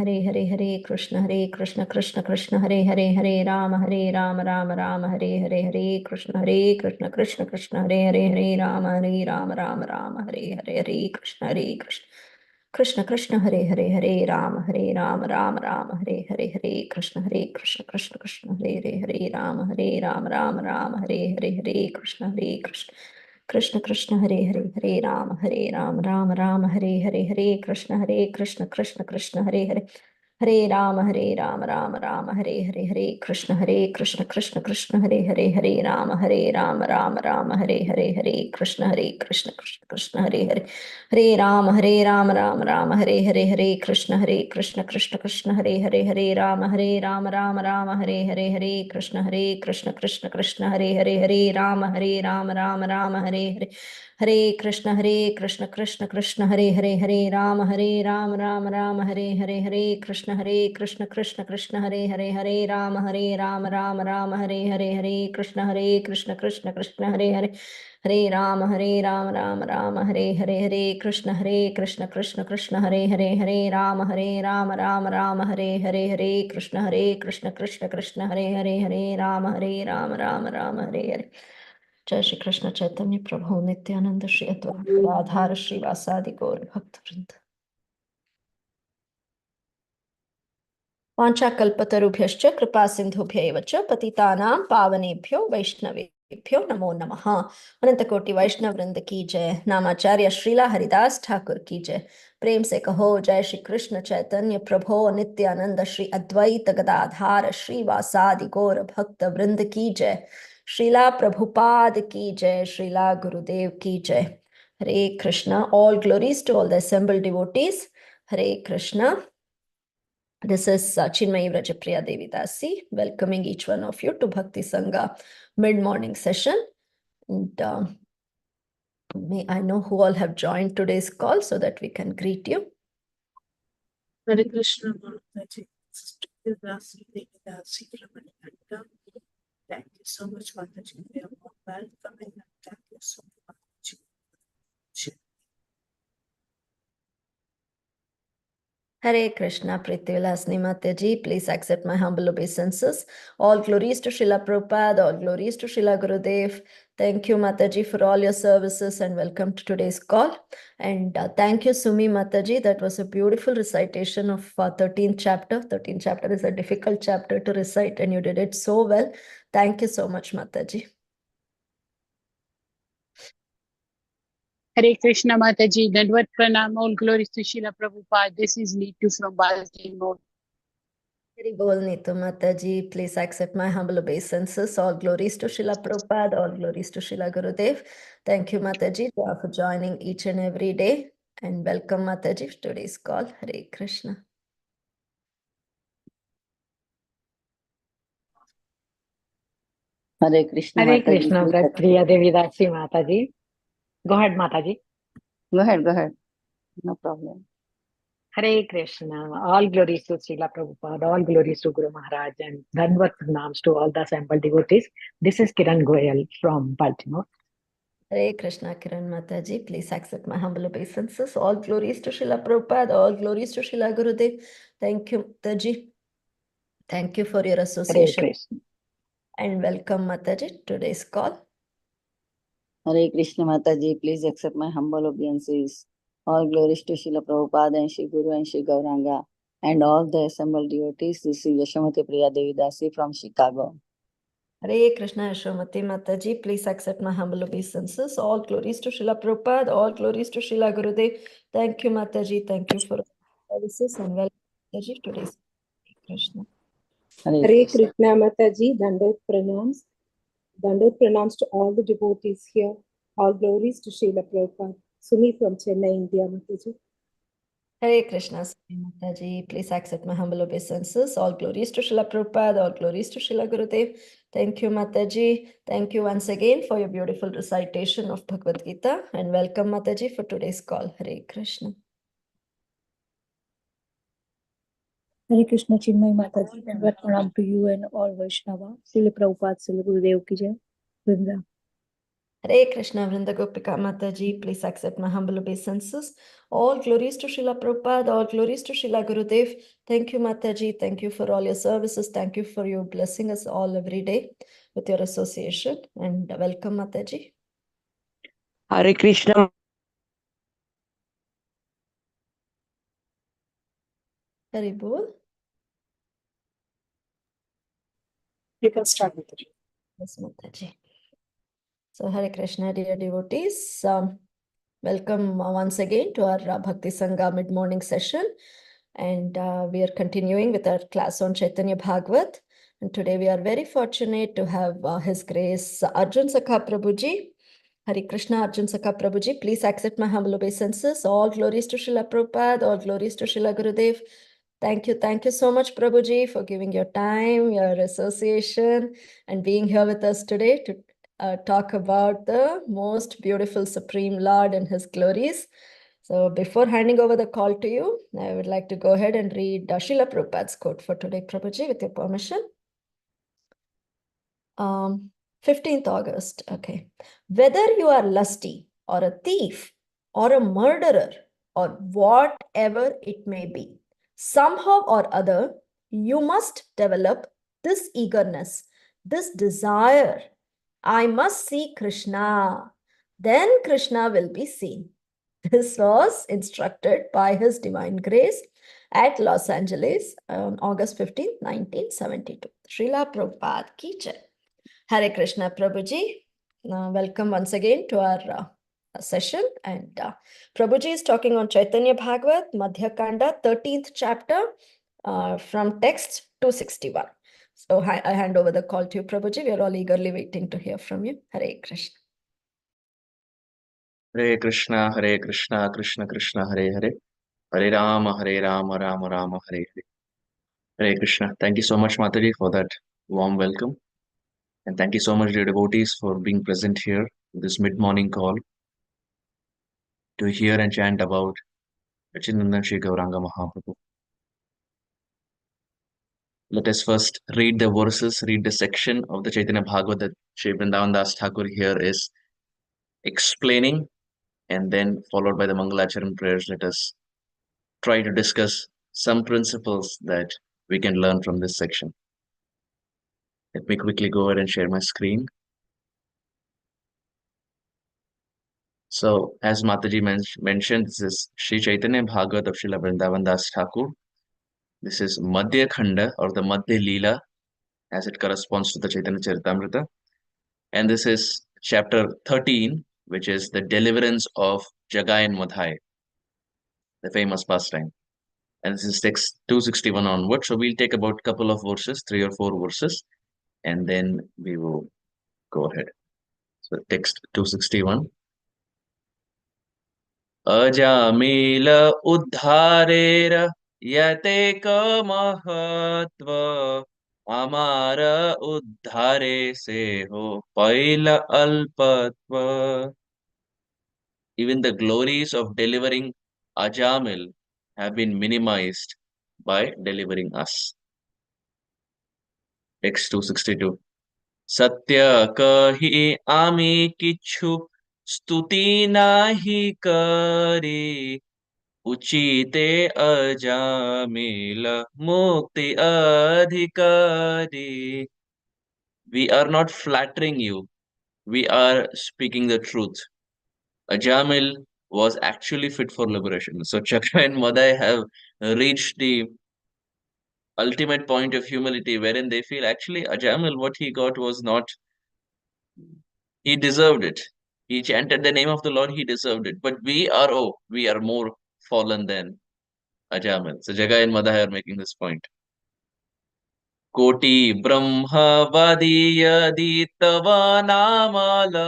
Hare Hare, Hare Krishna Krishna Krishna Hare Hare, Hare Rama Rama Rama Hare Hare, Hare Krishna Krishna Krishna Hare Hare, Hare Rama Rama Hare Hare, Hare Krishna Krishna Krishna Hare Hare, Hare Rama Rama Hare Hare, Hare Krishna Krishna Krishna Hare Hare, Hare Rama Rama Hare Hare, Hare Krishna Krishna Krishna Hare Hare, Hare Rama Rama Hare Hare, Hare Krishna Krishna Krishna Hare Hare, Hare Rama Rama Hare Hare, Hare Krishna Krishna Krishna Hare Hare, Hare Rama Rama Hare Hare, Hare Krishna Krishna Krishna Hare Hare, Hare Rama Rama Hare Hare, Hare Krishna Krishna Krishna Hare Hare, Hare Rama Rama Hare Hare, Hare Krishna Krishna Krishna Hare Hare, Hare Rama Rama Hare Hare, Hare Krishna Krishna Krishna Hare Hare, Hare Rama Rama Hare Hare, Hare Krishna Krishna Krishna Hare Hare, Hare Rama Rama Hare Hare, Hare Krishna Krishna Krishna Hare Hare, Hare Rama Rama Hare Hare, Hare Krishna Krishna Krishna Hare Hare, Hare Rama Rama Hare Hare, Hare Krishna Krishna Krishna Hare Hare, Hare Rama Rama Hare Hare. जय श्री कृष्ण चैतन्य प्रभु नित्यानंद श्री अद्वैत राधार श्रीवासादि गौर भक्त वृंद। वाञ्छाकल्पतरुभ्यश्च कृपा सिन्धुभ्यैव च पतितानां पावनेभ्यो वैष्णवेभ्यो नमो नमः। अनंत कोटि वैष्णव वृंद की जय। नामाचार्य श्रीला हरिदास ठाकुर की जय। प्रेम से कहो जय श्री कृष्ण चैतन्य प्रभु नित्यानंद श्री अद्वैत गदाधार श्रीवासादि गौर भक्त वृंद की जय। श्रीला प्रभुपाद की जय। श्रीला गुरुदेव की जय। हरे Krishna. All glories to all the assembled devotees. Hare Krishna. This is Chinmayi Vrajapriya Devidasi welcoming each one of you to Bhakti Sangha mid-morning session. And may I know who all have joined today's call so that we can greet you. Hare Krishna, Mataji. Sister Devidasi Devidasi from Madhya. Thank you so much, Mataji. We are all welcoming and thank you so much. Hare Krishna, Prithvilasni Mataji, please accept my humble obeisances. All glories to Srila Prabhupada, all glories to Srila Gurudev. Thank you, Mataji, for all your services and welcome to today's call. And thank you, Sumi Mataji. That was a beautiful recitation of 13th chapter. 13th chapter is a difficult chapter to recite and you did it so well. Thank you so much, Mataji. Hare Krishna Mataji, Dandvat Pranam, all glories to Srila Prabhupada. This is Neetu from Baltimore. Hari Bol Neetu Mataji, please accept my humble obeisances. All glories to Srila Prabhupada, all glories to Srila Gurudev. Thank you, Mataji, for joining each and every day. And welcome, Mataji, to today's call. Hare Krishna. Hare Krishna. Hare Krishna, Priya Devidasi Mataji. Go ahead, Mataji. Go ahead. No problem. Hare Krishna. All glories to Srila Prabhupada, all glories to Guru Maharaj, and Dhanvat Pranams to all the assembled devotees. This is Kiran Goyal from Baltimore. Hare Krishna, Kiran Mataji. Please accept my humble obeisances. All glories to Srila Prabhupada, all glories to Srila Gurudev. Thank you, Mataji. Thank you for your Hare association. Krishna. And welcome, Mataji, to today's call. Hare Krishna Mataji, please accept my humble obeisances. All glories to Srila Prabhupada and Shri Guru and Shri Gauranga and all the assembled devotees. This is Yashamati Priya Devidasi from Chicago. Hare Krishna, Yashamati Mataji, please accept my humble obeisances. All glories to Srila Prabhupada, all glories to Srila Gurudev. Thank you, Mataji. Thank you for services and welcome, Mataji, to today's Krishna. Hare Krishna Mataji, Dandot Pranams. Dandot Pranams to all the devotees here. All glories to Srila Prabhupada. Sumi from Chennai, India, Mataji. Hare Krishna, Mataji, please accept my humble obeisances. All glories to Srila Prabhupada, all glories to Srila Gurudev. Thank you, Mataji. Thank you once again for your beautiful recitation of Bhagavad Gita. And welcome, Mataji, for today's call. Hare Krishna. Hare Krishna, Chinmayi Mataji, and pranam to you and all Vaishnava. Srila Prabhupada, Srila Gurudev ki jai. Vrinda. Hare Krishna Vrinda Gopika Mataji, please accept my humble obeisances. All glories to Srila Prabhupada, all glories to Srila Gurudev. Thank you, Mataji. Thank you for all your services. Thank you for your blessing us all every day with your association. And welcome, Mataji. Hare Krishna. Hare Bol. You can start with it. Yes, Mataji. So, Hare Krishna, dear devotees. Welcome once again to our Bhakti Sangha mid-morning session. And we are continuing with our class on Chaitanya Bhagavat. And today we are very fortunate to have His Grace Arjun Sakha Prabhuji. Hare Krishna Arjun Sakha Prabhuji. Please accept my humble obeisances. All glories to Srila Prabhupada, all glories to Srila Gurudev. Thank you so much, Prabhuji, for giving your time, your association, and being here with us today to talk about the most beautiful Supreme Lord and His glories. So before handing over the call to you, I would like to go ahead and read Srila Prabhupada's quote for today, Prabhuji, with your permission. 15th August, okay. Whether you are lusty or a thief or a murderer or whatever it may be, somehow or other, you must develop this eagerness, this desire. I must see Krishna. Then Krishna will be seen. This was instructed by His Divine Grace at Los Angeles on August 15, 1972. Srila Prabhupada ki jai. Hare Krishna Prabhuji. Welcome once again to our session. And Prabhuji is talking on Chaitanya Bhagavat, Madhya Khanda, 13th chapter, from text 261. So I hand over the call to you, Prabhuji. We are all eagerly waiting to hear from you. Hare Krishna. Hare Krishna, Hare Krishna, Krishna Krishna, Hare Hare, Hare Rama, Rama Rama, Hare Hare. Hare Krishna. Thank you so much, Mataji, for that warm welcome. And thank you so much, dear devotees, for being present here this mid-morning call to hear and chant about Achinandan Shri Gauranga Mahaprabhu. Let us first read the verses, read the section of the Chaitanya Bhagavat that Shri Vrindavan Das Thakur here is explaining, and then followed by the Mangalacharan prayers, let us try to discuss some principles that we can learn from this section. Let me quickly go ahead and share my screen. So, as Mataji mentioned, this is Sri Chaitanya Bhagavat of Srila Vrindavan Das Thakur. This is Madhya Khanda, or the Madhya Leela, as it corresponds to the Chaitanya Charitamrita. And this is chapter 13, which is the deliverance of Jagai and Madhai, the famous pastime. And this is text 261 onward. So we'll take about a couple of verses, 3 or 4 verses, and then we will go ahead. So text 261. Ajamil उद्धारेर यतेक महत्व अमार उद्धारे से हो पैल अल्पत्व. Even the glories of delivering Ajamil have been minimized by delivering us. Text 262. सत्य कही आमी किच्छु स्तुति नाही करी उचिते Ajamil mukti adhikari. We are not flattering you. We are speaking the truth. Ajamil was actually fit for liberation. So Chakra and Madai have reached the ultimate point of humility wherein they feel actually Ajamil, what he got was not, he deserved it. He chanted the name of the Lord, he deserved it. But we are more fallen than Ajamil. So Jagai and Madai are making this point. Koti Brahmavadi Yadi Tava Namalay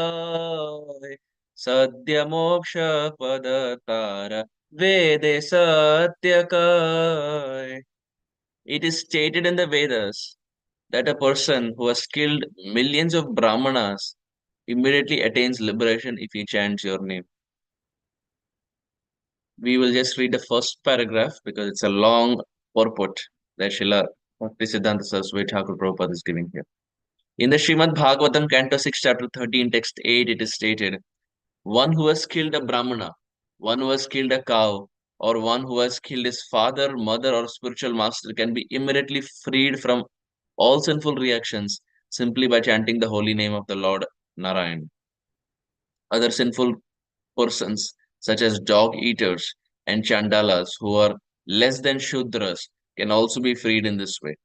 Sadhya Moksha Padatara Vede Satyakai. It is stated in the Vedas that a person who has killed millions of Brahmanas immediately attains liberation if he chants your name. We will just read the first paragraph because it's a long purport that Srila Bhaktisiddhanta Saraswati Thakur Prabhupada is giving here. In the Srimad Bhagavatam, Canto 6, Chapter 13, Text 8, it is stated, one who has killed a Brahmana, one who has killed a cow, or one who has killed his father, mother, or spiritual master can be immediately freed from all sinful reactions simply by chanting the holy name of the Lord Narayan. Other sinful persons, such as dog eaters and chandalas, who are less than Shudras, can also be freed in this way.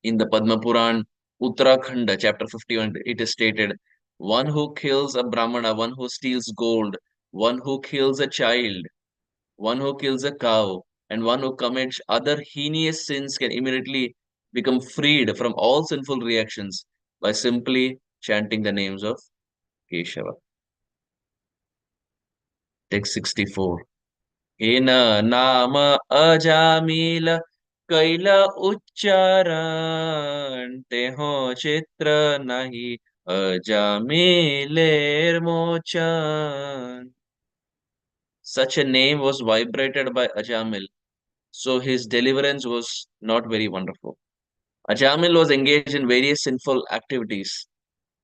In the Padma Puran, Uttarakhanda, chapter 51, it is stated, one who kills a Brahmana, one who steals gold, one who kills a child, one who kills a cow, and one who commits other heinous sins can immediately become freed from all sinful reactions by simply chanting the names of Keshava. Text 64. Hena nama ajamila kaila uchcharan teho chitra nahi ajamiler mochan. Such a name was vibrated by Ajamil, so his deliverance was not very wonderful. Ajamil was engaged in various sinful activities.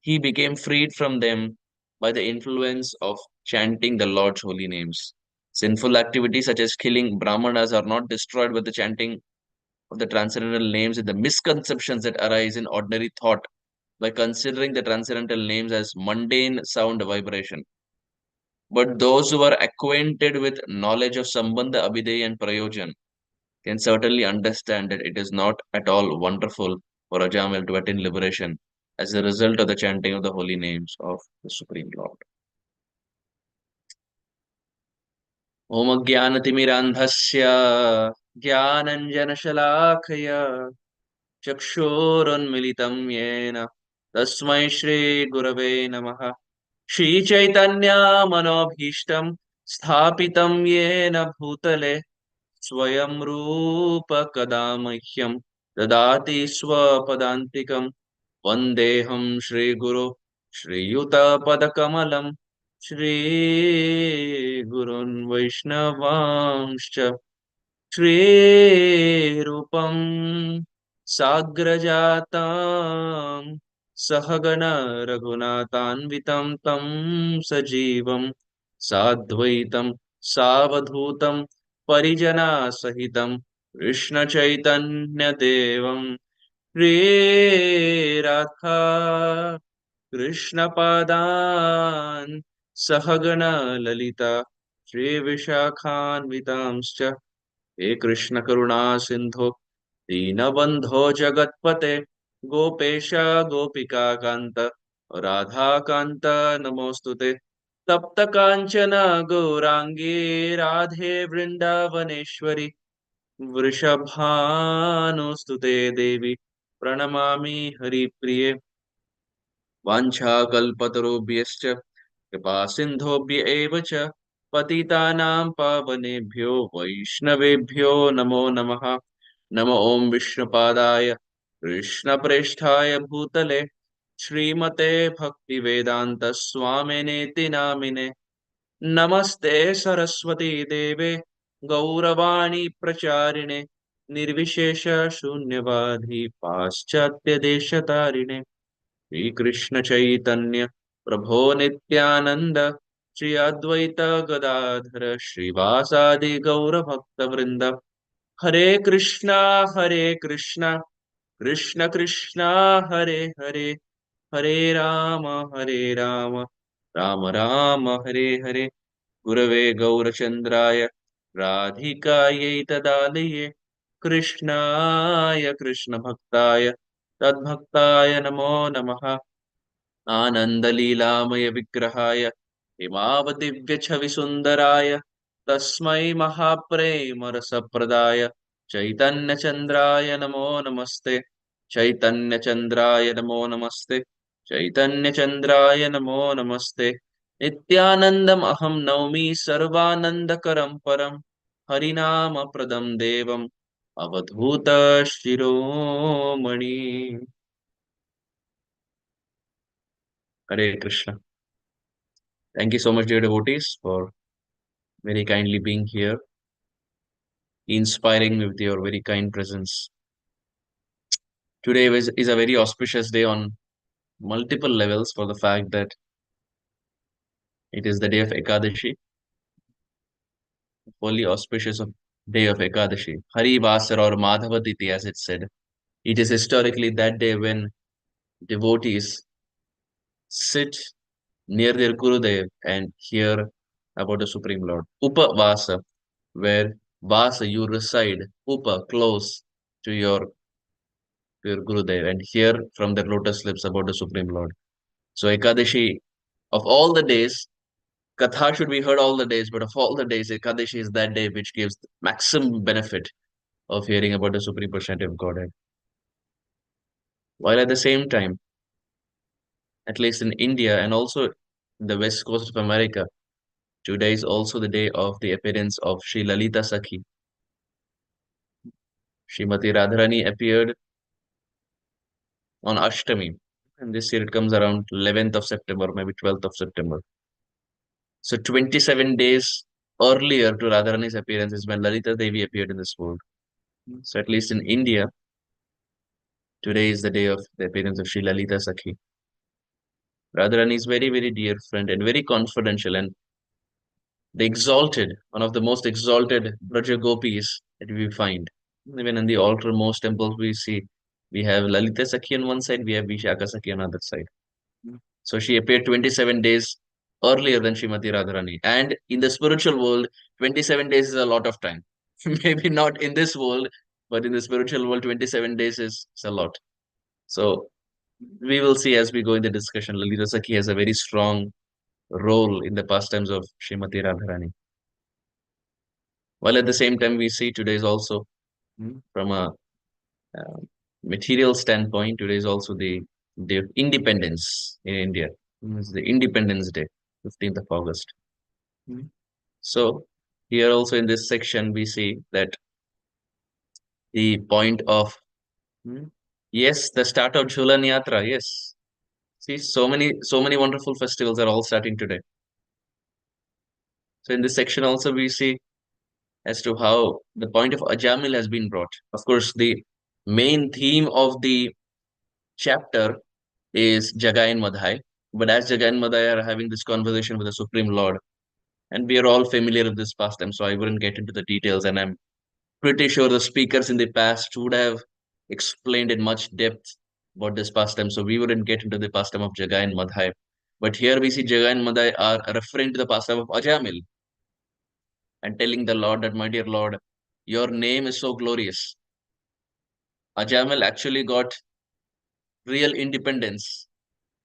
He became freed from them by the influence of chanting the Lord's holy names. Sinful activities such as killing Brahmanas are not destroyed with the chanting of the transcendental names and the misconceptions that arise in ordinary thought by considering the transcendental names as mundane sound vibration. But those who are acquainted with knowledge of Sambandha, Abhideya, and Prayojan can certainly understand that it is not at all wonderful for Ajamil to attain liberation as a result of the chanting of the holy names of the Supreme Lord. Om Jnanatimirandhasya Jnananjanashalakaya Chakshurunmilitam Yena Tasmai Shri Gurave Namaha Shri Chaitanya Manobhishtam Sthapitam Yena Bhutale Swayam Rupa Kadamahyam Dadati Swapadantikam Vandeham Shri Guru Shri Yuta Padakamalam Shri Gurun Vaishnavamscha Shri Rupam Sagrajatam Sahagana Raghunatanvitam Tam Sajivam Sadvaitam Savadhutam Parijana Sahitam Krishna Chaitanya Devam Shri Radha Krishna Padan Sahagana Lalita Shri Vishakhanvitamscha हे कृष्ण करुणा सिंधु दीनबंधो जगतपते गोपेश गोपिका कांत राधा कांत नमोस्तुते तप्त कांचन गौरांगी राधे वृंदावनेश्वरी वृषभानुस्तुते देवी प्रणमामि हरिप्रिये वाञ्छाकल्पतरुभ्यश्च कृपा सिन्धुभ्य एव च पतितानां पावनेभ्यो वैष्णवेभ्यो नमो नमः नमो ॐ विष्णुपादाय कृष्णप्रेष्ठाय भूतले श्रीमते भक्तिवेदान्त स्वामिनेति नामिने नमस्ते सरस्वती देवे गौरवाणी प्रचारिणे निर्विशेष शून्यवादी पाश्चात्य देशतारिणे श्री कृष्ण चैतन्य प्रभो नित्यानंद श्री अद्वैत गदाधर श्रीवासादि गौर भक्त वृंद हरे कृष्णा कृष्ण कृष्णा हरे हरे हरे राम राम राम हरे हरे गुरवे गौरचंद्राय राधिकायै तदालये कृष्णाय कृष्ण भक्ताय तद्भक्ताय नमो नमः आनन्दलीलामय विग्रहाय हिमावदिव्यछविसुन्दराय तस्मै महाप्रेमरसप्रदाय चैतन्यचन्द्राय नमो नमस्ते चैतन्यचन्द्राय नमो नमस्ते चैतन्यचन्द्राय नमो नमस्ते नित्यानन्दम् अहं नौमि सर्वानन्दकरं परं हरिनामप्रदं देवम् अवधूतशिरोमणि Hare Krishna. Thank you so much, dear devotees, for very kindly being here, inspiring me with your very kind presence. Today is a very auspicious day on multiple levels for the fact that it is the day of Ekadashi, fully auspicious of day of Ekadashi. Hari Vasar or Madhavaditi, as it said. It is historically that day when devotees sit near their Gurudev and hear about the Supreme Lord. Upavasa, where Vasa you reside, Upa close to your Gurudev and hear from their lotus lips about the Supreme Lord. So Ekadashi, of all the days, Katha should be heard all the days, but of all the days, Ekadashi is that day which gives maximum benefit of hearing about the Supreme Personality of Godhead. While at the same time, at least in India and also the west coast of America, today is also the day of the appearance of Sri Lalita Sakhi. Srimati Radharani appeared on Ashtami, and this year it comes around 11th of September, maybe 12th of September. So 27 days earlier to Radharani's appearance is when Lalita Devi appeared in this world. So at least in India, today is the day of the appearance of Sri Lalita Sakhi. Radharani is very, very dear friend and very confidential and the exalted, one of the most exalted Braja Gopis that we find. Even in the altar-most temples we see, we have Lalita Sakhi on one side, we have Vishaka Sakhi on the other side. So she appeared 27 days earlier than Srimati Radharani. And in the spiritual world, 27 days is a lot of time. Maybe not in this world, but in the spiritual world, 27 days is a lot. So we will see as we go in the discussion. Lalita Sakhi has a very strong role in the pastimes of Srimati Radharani. While at the same time, we see today is also, from a material standpoint, today is also the day of independence in India. It's the Independence Day, 15th of August. So here also in this section, we see that the point of, yes, the start of Jhulan Yatra, yes. See, so many wonderful festivals are all starting today. So in this section also we see as to how the point of Ajamil has been brought. Of course, the main theme of the chapter is Jagai and Madhai. But as Jagai and Madhai are having this conversation with the Supreme Lord, and we are all familiar with this pastime, so I wouldn't get into the details. And I'm pretty sure the speakers in the past would have explained in much depth about this pastime, so we wouldn't get into the pastime of Jagai and Madhai. But here we see Jagai and Madhai are referring to the pastime of Ajamil and telling the Lord that, my dear Lord, your name is so glorious. Ajamil actually got real independence.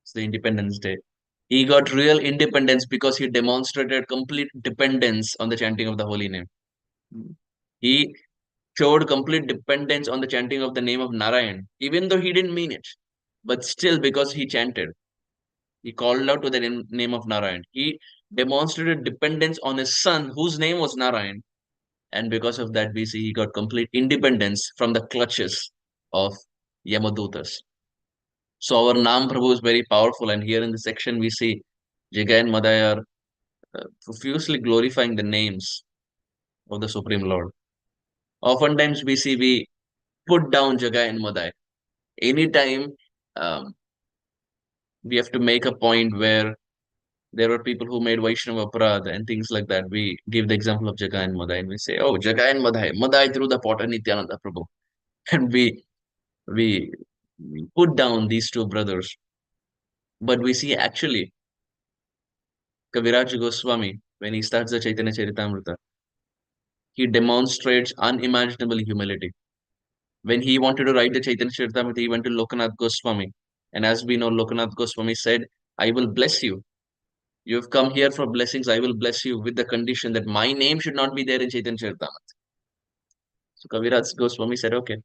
It's the Independence Day. He got real independence because he demonstrated complete dependence on the chanting of the holy name. He showed complete dependence on the chanting of the name of Narayan, even though he didn't mean it. But still, because he chanted, he called out to the name of Narayan. He demonstrated dependence on his son, whose name was Narayan. And because of that, we see he got complete independence from the clutches of Yamadutas. So our Nam Prabhu is very powerful. And here in the section, we see Jiga and Madhya are profusely glorifying the names of the Supreme Lord. Oftentimes, we put down Jagai and Madai. Anytime we have to make a point where there were people who made Vaishnava Aparadha and things like that, we give the example of Jagai and Madai and we say, oh, Jagai and Madai, Madai through the pot and Nityananda Prabhu. And we put down these two brothers. But we see actually Kaviraj Goswami, when he starts the Chaitanya Charitamrita, he demonstrates unimaginable humility. When he wanted to write the Chaitanya Charitamrita, he went to Lokanath Goswami. And as we know, Lokanath Goswami said, I will bless you. You have come here for blessings. I will bless you with the condition that my name should not be there in Chaitanya Charitamrita. So Kaviraj Goswami said, okay.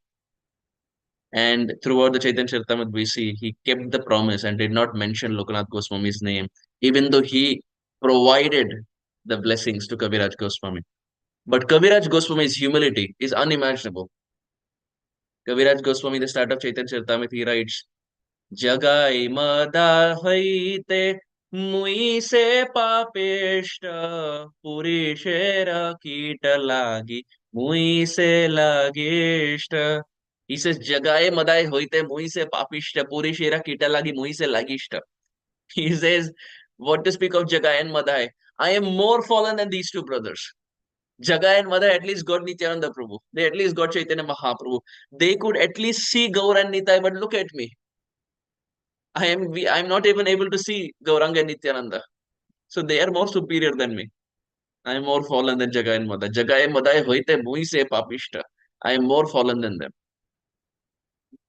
And throughout the Chaitanya Charitamrita, we see he kept the promise and did not mention Lokanath Goswami's name, even though he provided the blessings to Kaviraj Goswami. But Kaviraj Goswami's humility is unimaginable. Kaviraj Goswami, the start of Chaitanya Charitamrita, he writes, Jagai Madhaite Mui se papeshta Purishera kita lagi Mui se lagishta He says, Jagaye madai hoite muise papishta puri shira kita lagi muise lagishta. He says, what to speak of Jagai and Madhai? I am more fallen than these two brothers. Jagai and Madhai at least got Nityananda Prabhu. They at least got Chaitanya Mahaprabhu. They could at least see Gaur and Nitai, but look at me. I am not even able to see Gauranga and Nityananda. So they are more superior than me. I am more fallen than Jagai and Madhai. Jagai and Madhai hoite mui se papishta. I am more fallen than them.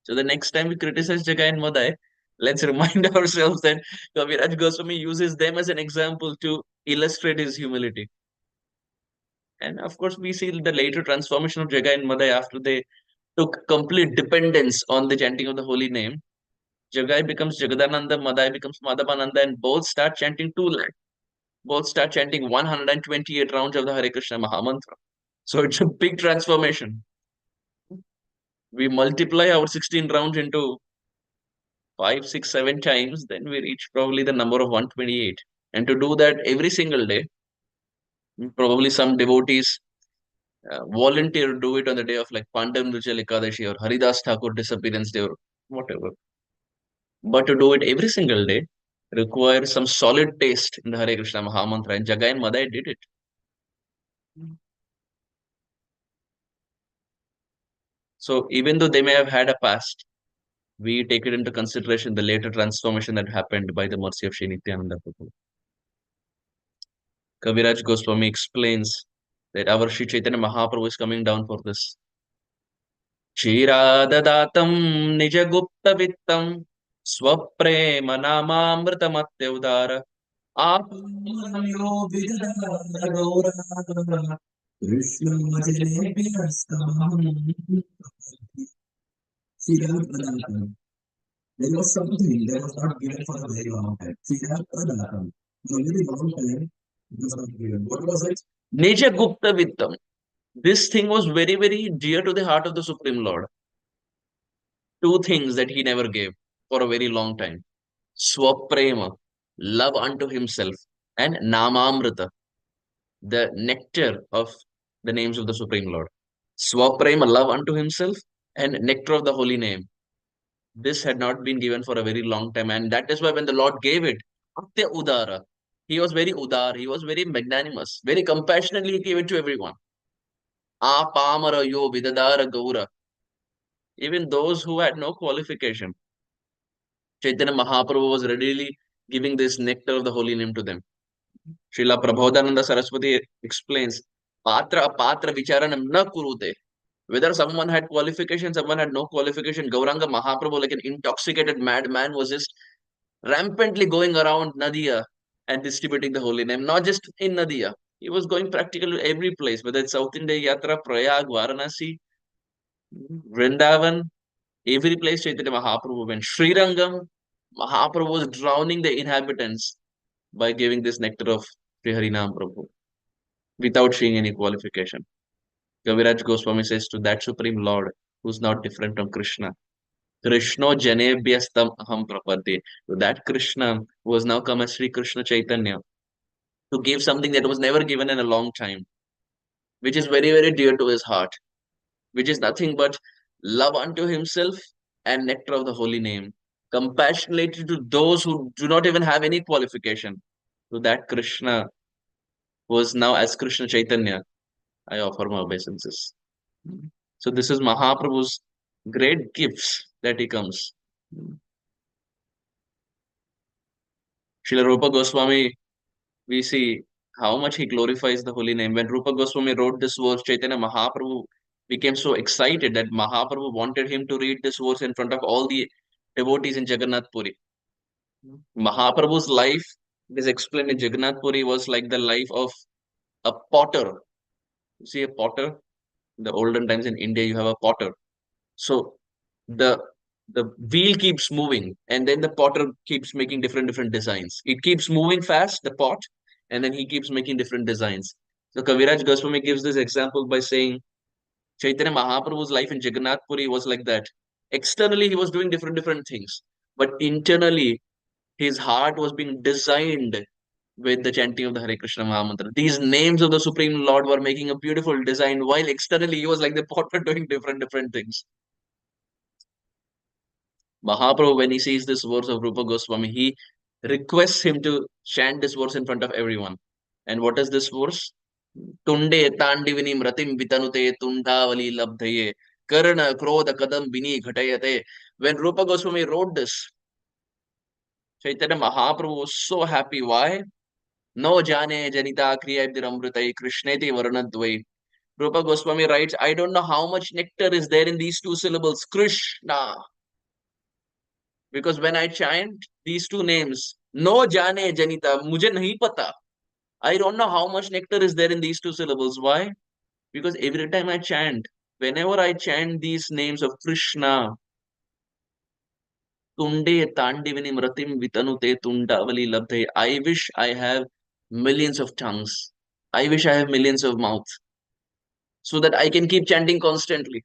So the next time we criticize Jagai and Madhai, let's remind ourselves that Kaviraj Goswami uses them as an example to illustrate his humility. And of course, we see the later transformation of Jagai and Madhai after they took complete dependence on the chanting of the holy name. Jagai becomes Jagadananda, Madhai becomes Madhavananda, and both start chanting 2 lakh. Both start chanting 128 rounds of the Hare Krishna Mahamantra. So it's a big transformation. We multiply our 16 rounds into 5, 6, 7 times, then we reach probably the number of 128. And to do that every single day, probably some devotees volunteer to do it on the day of like Pandam Ruchal Ekadashi or Haridas Thakur disappearance day or whatever. But to do it every single day requires some solid taste in the Hare Krishna Mahamantra, and Jagai and Madhai did it. So even though they may have had a past, we take it into consideration the later transformation that happened by the mercy of Sri Nityananda Prabhu. Kaviraj Goswami explains that our Sri Chaitanya Mahaprabhu is coming down for this. Kshiradadatam nijagupta swaprema namamritamatyaudara there was something that was not given for a very long time. Siddhartha for a very long time, it was not given. What was it? Nija Gupta Vittam. This thing was very, very dear to the heart of the Supreme Lord. 2 things that he never gave for a very long time. Swaprema, love unto himself, and Namamrita, the nectar of the names of the Supreme Lord. Swaprema, love unto himself, and nectar of the holy name. This had not been given for a very long time, and that is why when the Lord gave it, Atya Udara, he was very udar, he was very magnanimous, very compassionately he gave it to everyone. Pamara yo vidadara gaura. Even those who had no qualification, Chaitanya Mahaprabhu was readily giving this nectar of the holy name to them. Srila Prabodhananda Saraswati explains, Patra apatra vicharanam na kurute. Whether someone had qualification, someone had no qualification, Gauranga Mahaprabhu, like an intoxicated madman, was just rampantly going around Nadia and distributing the holy name, not just in Nadia. He was going practically every place, whether it's South India Yatra, Prayag, Varanasi, Vrindavan, every place Chaitanya Mahaprabhu went. Srirangam, Mahaprabhu was drowning the inhabitants by giving this nectar of Sri Harinam Prabhu without showing any qualification. Kaviraj Goswami says to that Supreme Lord, who's not different from Krishna, Krishna Janebhyastam Aham Prapadde. So that Krishna who has now come as Sri Krishna Chaitanya to give something that was never given in a long time, which is very, very dear to his heart, which is nothing but love unto himself and nectar of the holy name, compassionate to those who do not even have any qualification. To that Krishna who is now as Krishna Chaitanya, I offer my obeisances. So this is Mahaprabhu's great gifts that he comes. Srila Rupa Goswami, we see how much he glorifies the holy name. When Rupa Goswami wrote this verse, Chaitanya Mahaprabhu became so excited that Mahaprabhu wanted him to read this verse in front of all the devotees in Jagannath Puri. Mahaprabhu's life, it is explained in Jagannath Puri, was like the life of a potter. You see a potter? In the olden times in India, you have a potter. So the wheel keeps moving, and then the potter keeps making different designs. It keeps moving fast, the pot, and then he keeps making different designs. So Kaviraj Goswami gives this example by saying Chaitanya Mahaprabhu's life in Jagannath Puri was like that. Externally, he was doing different things, but internally, his heart was being designed with the chanting of the Hare Krishna Mahamantra. These names of the Supreme Lord were making a beautiful design, while externally he was like the potter doing different things. Mahaprabhu, when he sees this verse of Rupa Goswami, he requests him to chant this verse in front of everyone. And what is this verse? Tunde tandivinim ratim vitanute tundavali labdhaye karna krodha kadam bini ghatayate. When Rupa Goswami wrote this, Chaitanya Mahaprabhu was so happy. Why? No jane janita kriyabdir amritai krishneti varanadvai. Rupa Goswami writes, I don't know how much nectar is there in these two syllables, Krishna. Because when I chant these two names, no jane janita, mujhe nahi pata. I don't know how much nectar is there in these two syllables. Why? Because every time I chant, whenever I chant these names of Krishna, Tunde Tandivinim Ratim Vitanute Tundavali Labdhe, I wish I have millions of tongues. I wish I have millions of mouths so that I can keep chanting constantly.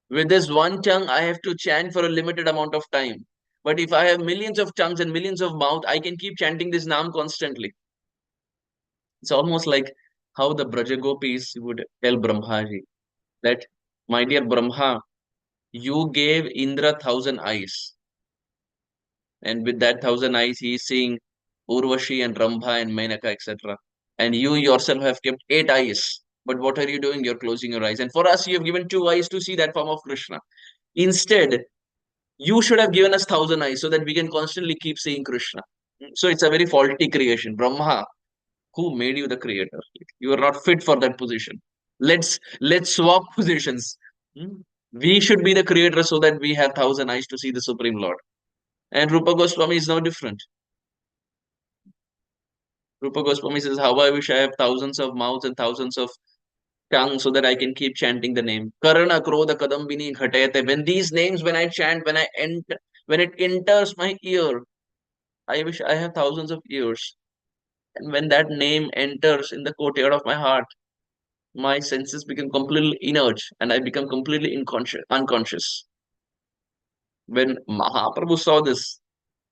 With this one tongue, I have to chant for a limited amount of time. But if I have millions of tongues and millions of mouth, I can keep chanting this Naam constantly. It's almost like how the Brajagopis would tell Brahmaji that, my dear Brahma, you gave Indra 1,000 eyes. And with that 1,000 eyes, he is seeing Urvashi and Rambha and Menaka, etc. And you yourself have kept 8 eyes. But what are you doing? You're closing your eyes. And for us, you have given 2 eyes to see that form of Krishna. Instead, you should have given us 1,000 eyes so that we can constantly keep seeing Krishna. So it's a very faulty creation. Brahma, who made you the creator? You are not fit for that position. Let's swap positions. We should be the creator so that we have 1,000 eyes to see the Supreme Lord. And Rupa Goswami is no different. Rupa Goswami says, how I wish I have thousands of mouths and thousands of tongues so that I can keep chanting the name. Karana Krodha Kadambini Ghatayate. When these names, when I chant, when it enters my ear, I wish I have thousands of ears. And when that name enters in the courtyard of my heart, my senses become completely inert and I become completely unconscious. When Mahaprabhu saw this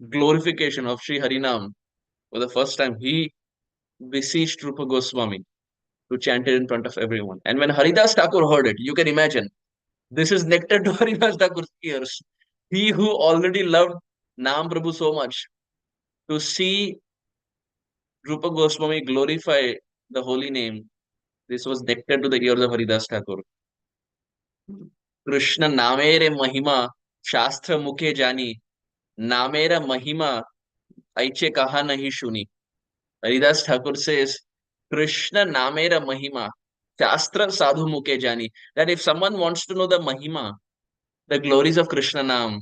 glorification of Sri Harinam for the first time, he beseeched Rupa Goswami to chant it in front of everyone. And when Haridas Thakur heard it, you can imagine, this is nectar to Haridas Thakur's ears. He who already loved Nam Prabhu so much, to see Rupa Goswami glorify the holy name, this was nectar to the ears of Haridas Thakur. Krishna Namere Mahima Shastra Mukhe Jani Namera Mahima Aiche Kaha Nahi Shuni. Haridas Thakur says, Krishna Namera Mahima Shastra Sadhu Mukhe Jani. That if someone wants to know the Mahima, the glories of Krishna Nam,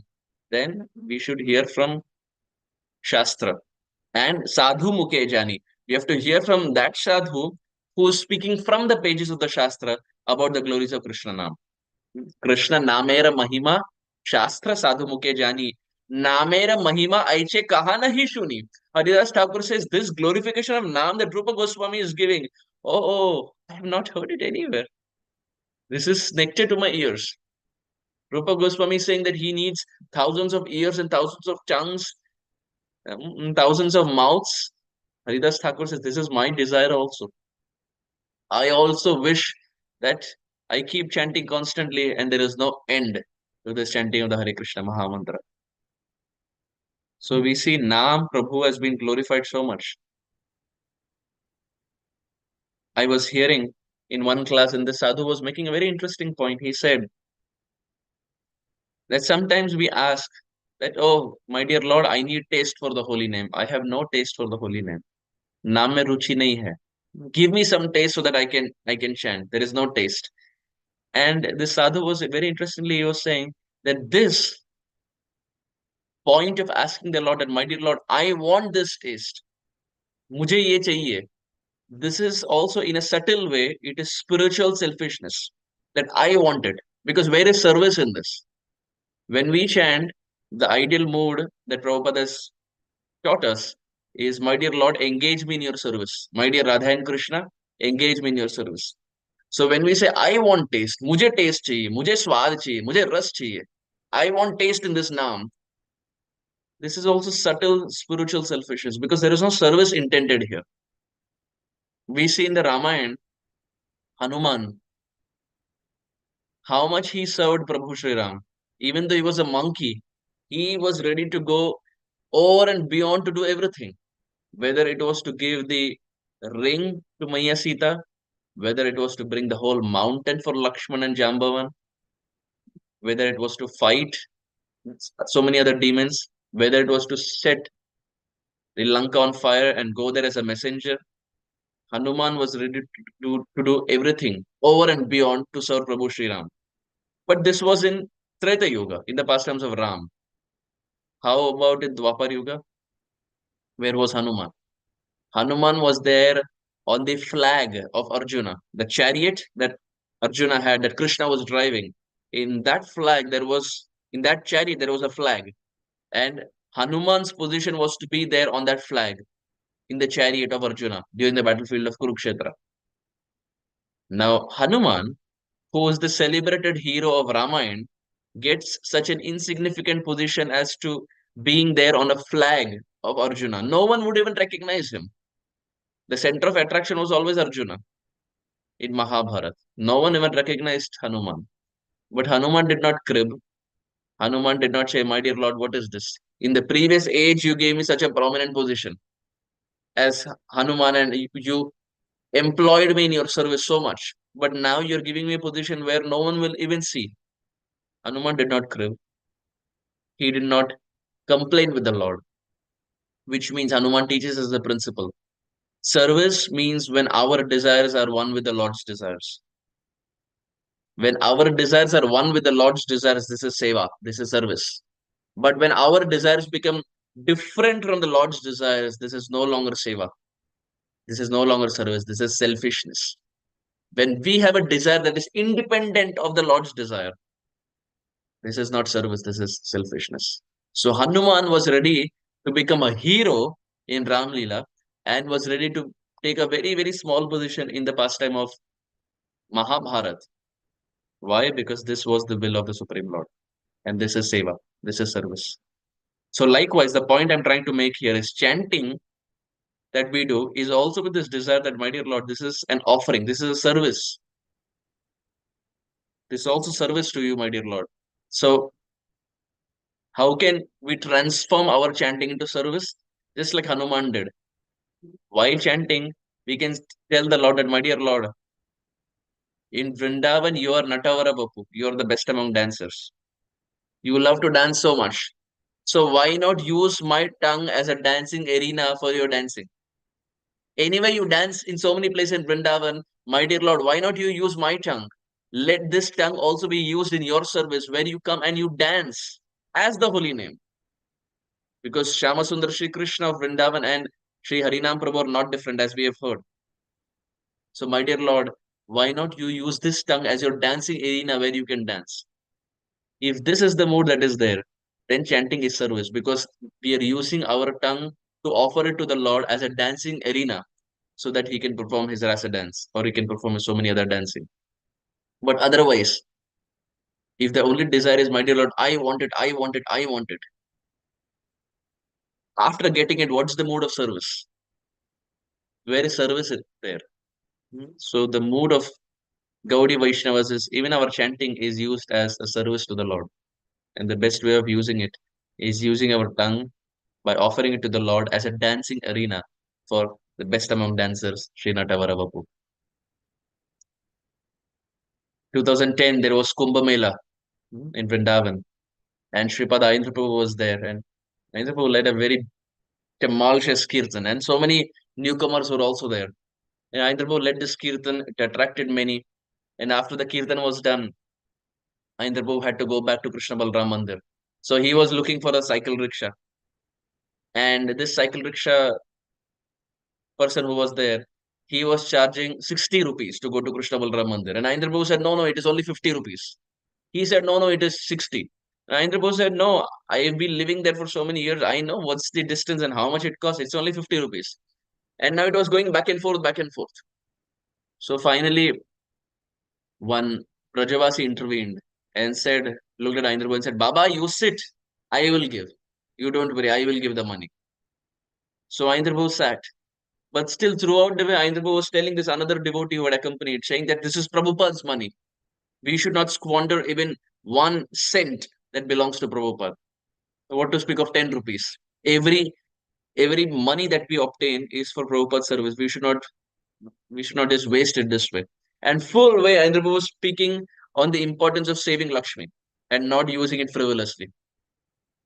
then we should hear from Shastra. And Sadhu Mukhe Jani. We have to hear from that Sadhu who is speaking from the pages of the Shastra about the glories of Krishna Nam. Krishna Namera Mahima Shastra Sadhu Mukhe Jani. Namera Mahima Aiche Kaha Nahi Shuni. Haridas Thakur says this glorification of Nam that Rupa Goswami is giving. Oh, I have not heard it anywhere. This is nectar to my ears. Rupa Goswami is saying that he needs thousands of ears and thousands of tongues, thousands of mouths. Haridas Thakur says, this is my desire also. I also wish that I keep chanting constantly and there is no end to this chanting of the Hare Krishna Mahamantra. So we see Nam Prabhu has been glorified so much. I was hearing in one class and the sadhu was making a very interesting point. He said that sometimes we ask that, oh, my dear Lord, I need taste for the holy name. I have no taste for the holy name. Naam mein ruchi nahi hai. Give me some taste so that I can chant. There is no taste. And the sadhu was very interestingly, he was saying that this point of asking the Lord, that my dear Lord, I want this taste. Mujhe ye chahiye. This is also in a subtle way, it is spiritual selfishness that I want it. Because where is service in this? When we chant, the ideal mood that Prabhupada has taught us is, my dear Lord, engage me in your service. My dear Radha and Krishna, engage me in your service. So when we say, I want taste, mujhe taste chahiye, mujhe swad chahiye, mujhe ras chahiye, I want taste in this naam. This is also subtle spiritual selfishness because there is no service intended here. We see in the Ramayana, Hanuman, how much he served Prabhu Sri Ram. Even though he was a monkey, He was ready to go over and beyond to do everything. Whether it was to give the ring to Maya Sita, whether it was to bring the whole mountain for Lakshman and Jambavan, whether it was to fight so many other demons, whether it was to set the Lanka on fire and go there as a messenger, Hanuman was ready to do everything over and beyond to serve Prabhu Sri Ram. But this was in Treta Yuga, in the pastimes of Ram. How about in Dwapar Yuga? Where was Hanuman? Hanuman was there on the flag of Arjuna, the chariot that Arjuna had, that Krishna was driving. In that flag, in that chariot, there was a flag. And Hanuman's position was to be there on that flag in the chariot of Arjuna during the battlefield of Kurukshetra. Now, Hanuman, who is the celebrated hero of Ramayana, gets such an insignificant position as to being there on a flag of Arjuna. No one would even recognize him. The center of attraction was always Arjuna in Mahabharata. No one even recognized Hanuman. But Hanuman did not crib. Hanuman did not say, "My dear Lord, what is this? In the previous age, you gave me such a prominent position as Hanuman, and you employed me in your service so much. But now you're giving me a position where no one will even see." Hanuman did not crib. He did not complain with the Lord, which means Hanuman teaches us the principle. Service means when our desires are one with the Lord's desires. When our desires are one with the Lord's desires, this is seva, this is service. But when our desires become different from the Lord's desires, this is no longer seva. This is no longer service. This is selfishness. When we have a desire that is independent of the Lord's desire, this is not service, this is selfishness. So Hanuman was ready to become a hero in Ram Leela and was ready to take a very, very small position in the pastime of Mahabharata. Why? Because this was the will of the Supreme Lord. And this is seva, this is service. So likewise, the point I'm trying to make here is chanting that we do is also with this desire that, my dear Lord, this is an offering, this is a service. This is also service to you, my dear Lord. So how can we transform our chanting into service? Just like Hanuman did. While chanting, we can tell the Lord that, my dear Lord, in Vrindavan, you are Natavara Bapu. You are the best among dancers. You love to dance so much. So why not use my tongue as a dancing arena for your dancing? Anyway, you dance in so many places in Vrindavan, my dear Lord, why not you use my tongue? Let this tongue also be used in your service where you come and you dance as the holy name. Because Shama Sundar Shri Krishna of Vrindavan and Shri Harinam Prabhu are not different, as we have heard. So, my dear Lord, why not you use this tongue as your dancing arena where you can dance? If this is the mood that is there, then chanting is service, because we are using our tongue to offer it to the Lord as a dancing arena so that he can perform his rasa dance or he can perform so many other dancing. But otherwise, if the only desire is, my dear Lord, I want it, I want it, I want it. After getting it, what's the mood of service? Where is service there? So the mood of Gaudiya Vaishnavas is, even our chanting is used as a service to the Lord. And the best way of using it is using our tongue by offering it to the Lord as a dancing arena for the best among dancers, Sri Natavara Bapu. 2010, there was Kumbh Mela in Vrindavan, and Sripad Ayendra Prabhu was there, and Ayendra Prabhu led a very tumultuous kirtan, and so many newcomers were also there. And Ayendra Prabhu led this kirtan, it attracted many, and after the kirtan was done, Ayendra Prabhu had to go back to Krishna Balram Mandir. So he was looking for a cycle rickshaw, and this cycle rickshaw person who was there, he was charging 60 rupees to go to Krishna Balram Mandir. And Ayendra Prabhu said, no, it is only 50 rupees. He said, no, it is 60. And Ayendra Prabhu said, no, I have been living there for so many years. I know what's the distance and how much it costs. It's only 50 rupees. And now it was going back and forth, back and forth. So finally, one Brajavasi intervened and said, looked at Ayendra Prabhu and said, Baba, you sit. I will give. You don't worry, I will give the money. So Ayendra Prabhu sat. But still, throughout the way, Ayendra Prabhu was telling this another devotee who had accompanied, saying that this is Prabhupada's money. We should not squander even 1 cent that belongs to Prabhupada. What to speak of 10 rupees? Every money that we obtain is for Prabhupada's service. We should not just waste it this way. And full way, Andhra was speaking on the importance of saving Lakshmi and not using it frivolously.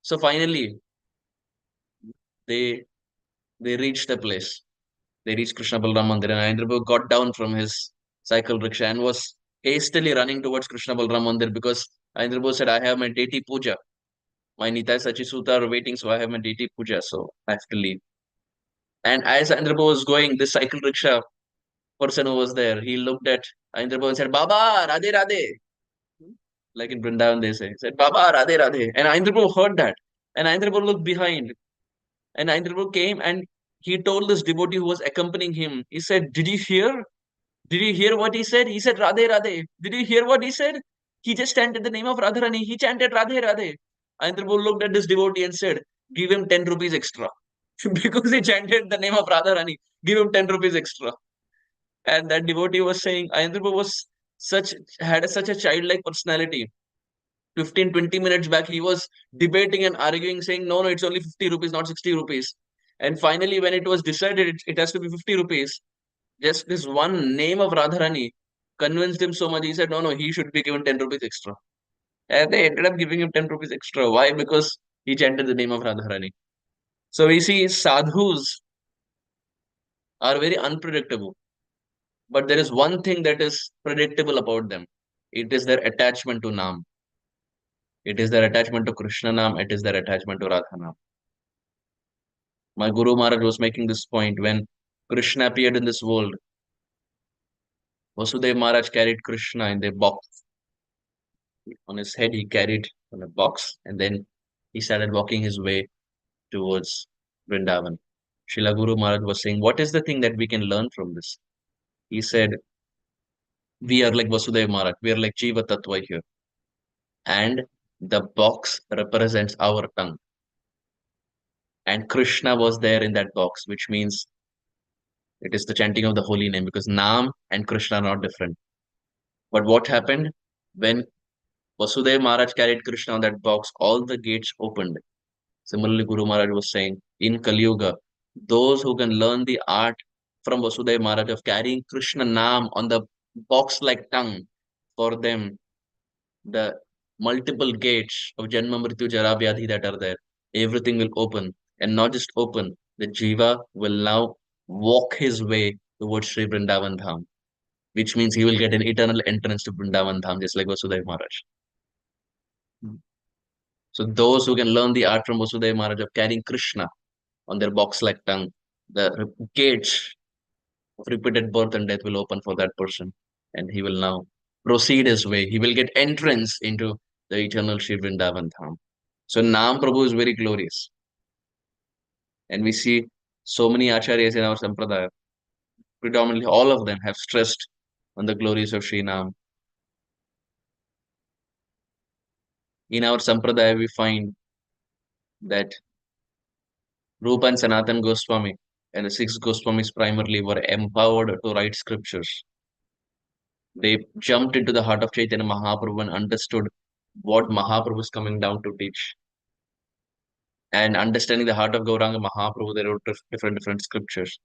So finally, they they reached the place. They reached Krishna Balram Mandir, and Andhra got down from his cycle rickshaw and was hastily running towards Krishna Balram Mandir because Andhra said, "I have my deity puja. My Nitai Sachisuta are waiting, so I have my deity puja, so I have to leave." And as Andhra was going, this cycle rickshaw person who was there, he looked at Andhra and said, "Baba, Radhe Radhe." Like in Vrindavan, they say, said, "Baba, Radhe Radhe." And Aindraprabhu heard that. And Aindraprabhu looked behind. And Aindraprabhu came and he told this devotee who was accompanying him, he said, "Did you hear? Did you hear what he said?" He said, "Radhe Radhe." "Did you hear what he said?" "He just chanted the name of Radharani. He chanted Radhe Radhe." Aindraprabhu looked at this devotee and said, "Give him 10 rupees extra." Because he chanted the name of Radharani, give him 10 rupees extra. And that devotee was saying, Aindraprabhu was such a childlike personality. 15-20 minutes back he was debating and arguing, saying no, it's only 50 rupees, not 60 rupees. And finally when it was decided it has to be 50 rupees, just this one name of Radharani convinced him so much. He said no, he should be given 10 rupees extra. And they ended up giving him 10 rupees extra. Why? Because he chanted the name of Radharani. So we see sadhus are very unpredictable, but there is one thing that is predictable about them. It is their attachment to Nam. It is their attachment to Krishna Nam. It is their attachment to Radha Nam. My Guru Maharaj was making this point when Krishna appeared in this world. Vasudev Maharaj carried Krishna in the box. On his head, he carried on a box, and then he started walking his way towards Vrindavan. Srila Guru Maharaj was saying, "What is the thing that we can learn from this?" He said, "We are like Vasudev Maharaj, we are like Jiva Tattva here. And the box represents our tongue. And Krishna was there in that box, which means it is the chanting of the holy name because Nam and Krishna are not different. But what happened when Vasudev Maharaj carried Krishna on that box? All the gates opened. Similarly, Guru Maharaj was saying, in Kali Yuga, those who can learn the art from Vasudev Maharaj of carrying Krishna Nam on the box-like tongue, for them, the multiple gates of Janma Mrityu Jara Vyadhi that are there, everything will open. And not just open, the Jiva will now walk his way towards Sri Vrindavan Dham, which means he will get an eternal entrance to Vrindavan Dham, just like Vasudev Maharaj. So those who can learn the art from Vasudev Maharaj of carrying Krishna on their box-like tongue, the gates of repeated birth and death will open for that person, and he will now proceed his way. He will get entrance into the eternal Sri Vrindavan Dham. So Nam Prabhu is very glorious. And we see so many acharyas in our sampradaya, predominantly all of them have stressed on the glories of Sri Nam. In our sampradaya, we find that Rupa and Sanatan Goswami and the six Goswamis primarily were empowered to write scriptures. They jumped into the heart of Chaitanya Mahaprabhu and understood what Mahaprabhu is coming down to teach. And understanding the heart of Gauranga Mahaprabhu, they wrote different scriptures.